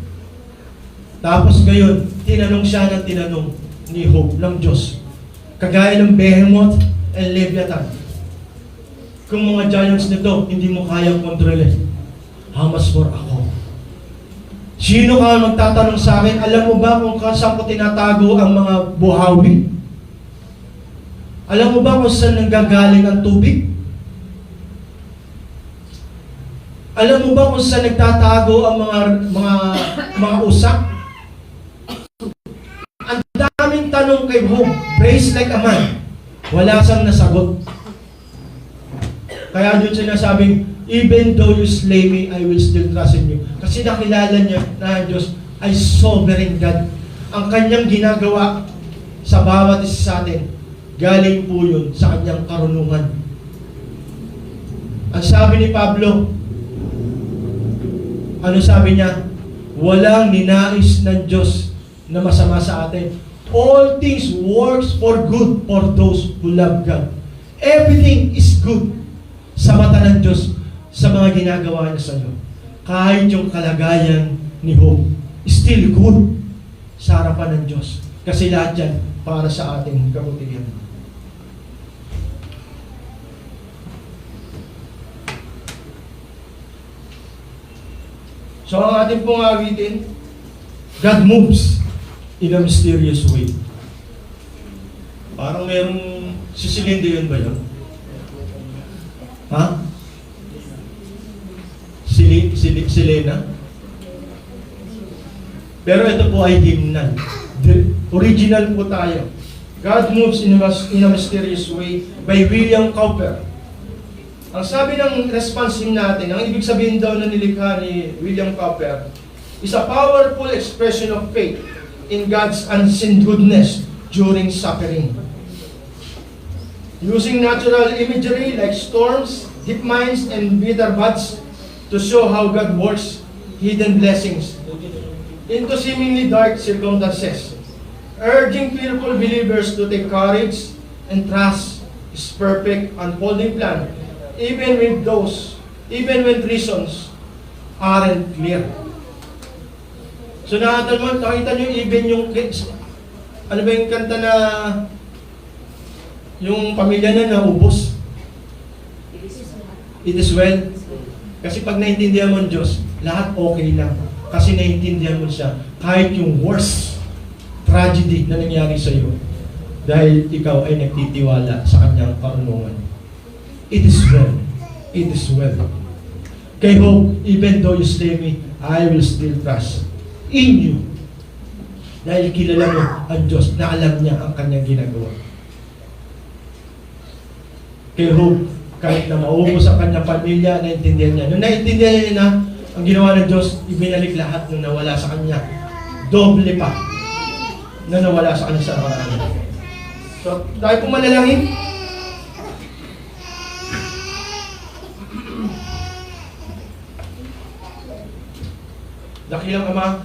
Tapos ngayon, tinanong siya ng tinanong ni Job ng Diyos. Kagaya ng Behemoth and Leviathan. Kung mga giants nito, hindi mo kayang kontrolin, how much more ako? Sino ka magtatanong sa akin, alam mo ba kung saan ko tinatago ang mga buhawi? Alam mo ba kung saan nanggagaling ang tubig? Alam mo ba kung saan nagtatago ang mga usak? Ang daming tanong kay Job, praise like a man. Wala siyang nasagot. Kaya doon siya nasabing, even though you slay me, I will still trust in you. Kasi nakilala niya na ang Diyos ay sovereign God. Ang kanyang ginagawa sa bawat isa sa atin, galing po yun sa kanyang karunungan. Ang sabi ni Pablo, ano sabi niya? Walang ninais ng Diyos na masama sa atin. All things works for good for those who love God. Everything is good sa mata ng Diyos sa mga ginagawa niya sa iyo. Kahit yung kalagayan ni Job, still good sa harapan ng Diyos. Kasi lahat yan para sa ating kabutihan. So ang ating pong awitin, God moves in a mysterious way. Parang merong sisilindi yun ba yun? Ha? Selena? Pero ito po ay hymnal. The original po tayo. God moves in a mysterious way by William Cowper. Ang sabi ng response natin, ang ibig sabihin daw na nilikha ni William Cowper, is a powerful expression of faith in God's unseen goodness during suffering. Using natural imagery like storms, deep mines, and bitter buds to show how God works hidden blessings into seemingly dark circumstances, urging fearful believers to take courage and trust His perfect unfolding plan, even when reasons aren't clear. So nakita nyo, even yung, ano ba yung kanta na, yung pamilya na naubos? It is well. Kasi pag naintindihan mo ang Diyos, lahat okay lang. Kasi naintindihan mo siya, kahit yung worst tragedy na nangyari sa iyo, dahil ikaw ay nagtitiwala sa kanyang karunungan. It is well. It is well. Kay Job, even though you slay me, I will still trust in you. Dahil kilala mo ang Diyos na alam niya ang kanyang ginagawa. Kay Job, kahit na maubos ang kanyang pamilya, naintindihan niya. Nung naintindihan niya na ang ginawa ng Diyos, ibinalik lahat nung nawala sa kanya. Doble pa na nawala sa kanya sa nakaraan. So, tayo pong manalangin. Dakilang Ama,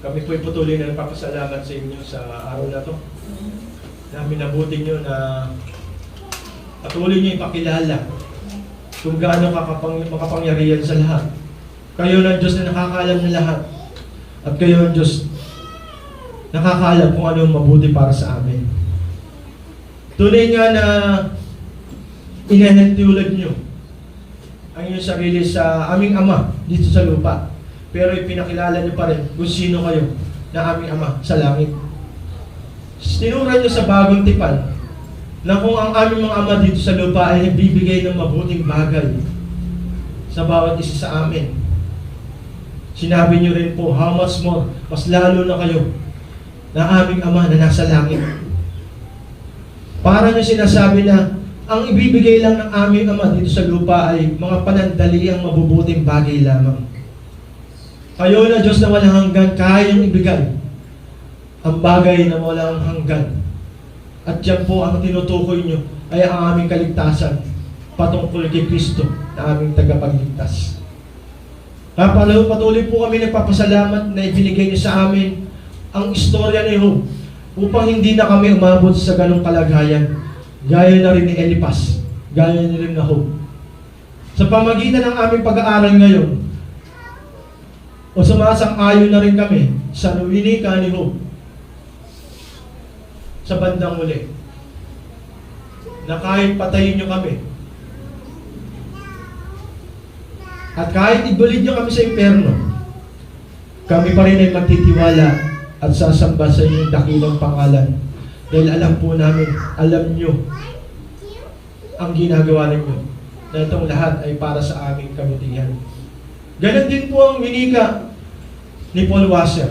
kami po'y patuloy na nagpapasalamat sa inyo sa araw na to. Na minabuti nyo na patuloy nyo ipakilala kung gaano makapangyarihan sa lahat. Kayo ng Diyos na nakakaalam ng lahat. At kayo ng Diyos nakakaalam kung ano ang mabuti para sa amin. Tunay nga na inenentiulad nyo ang inyong sarili sa aming Ama dito sa lupa. Pero ipinakilala nyo pa rin kung sino kayo na aming Ama sa langit. Tinura nyo sa bagong tipan na kung ang aming mga ama dito sa lupa ay nagbibigay ng mabuting bagay sa bawat isa sa amin. Sinabi nyo rin po, how much more, mas lalo na kayo na aming Ama na nasa langit. Para nyo sinasabi na ang ibibigay lang ng aming Ama dito sa lupa ay mga panandaliang mabubuting bagay lamang. Kayo na Diyos na walang hanggan, kayang ibigay ang bagay na walang hanggan. At yan po ang tinutukoy nyo ay ang aming kaligtasan patungkol kay Kristo na aming tagapagligtas. Patuloy po kami nagpapasalamat na ibinigay niyo sa amin ang istorya ni Job upang hindi na kami umabot sa ganong kalagayan gaya na rin ni Eliphaz, gaya na rin na Job. Sa pamagitan ng aming pag-aaral ngayon, o sumasang-ayon na rin kami sa winika ni Job sa bandang uli, na kahit patayin nyo kami at kahit ibulid nyo kami sa impyerno, kami pa rin ay magtitiwala at sasamba sa inyong dakilang pangalan dahil alam po namin, alam nyo ang ginagawa ninyo na itong lahat ay para sa aming kabutihan. Ganon din po ang winika ni Paul Washer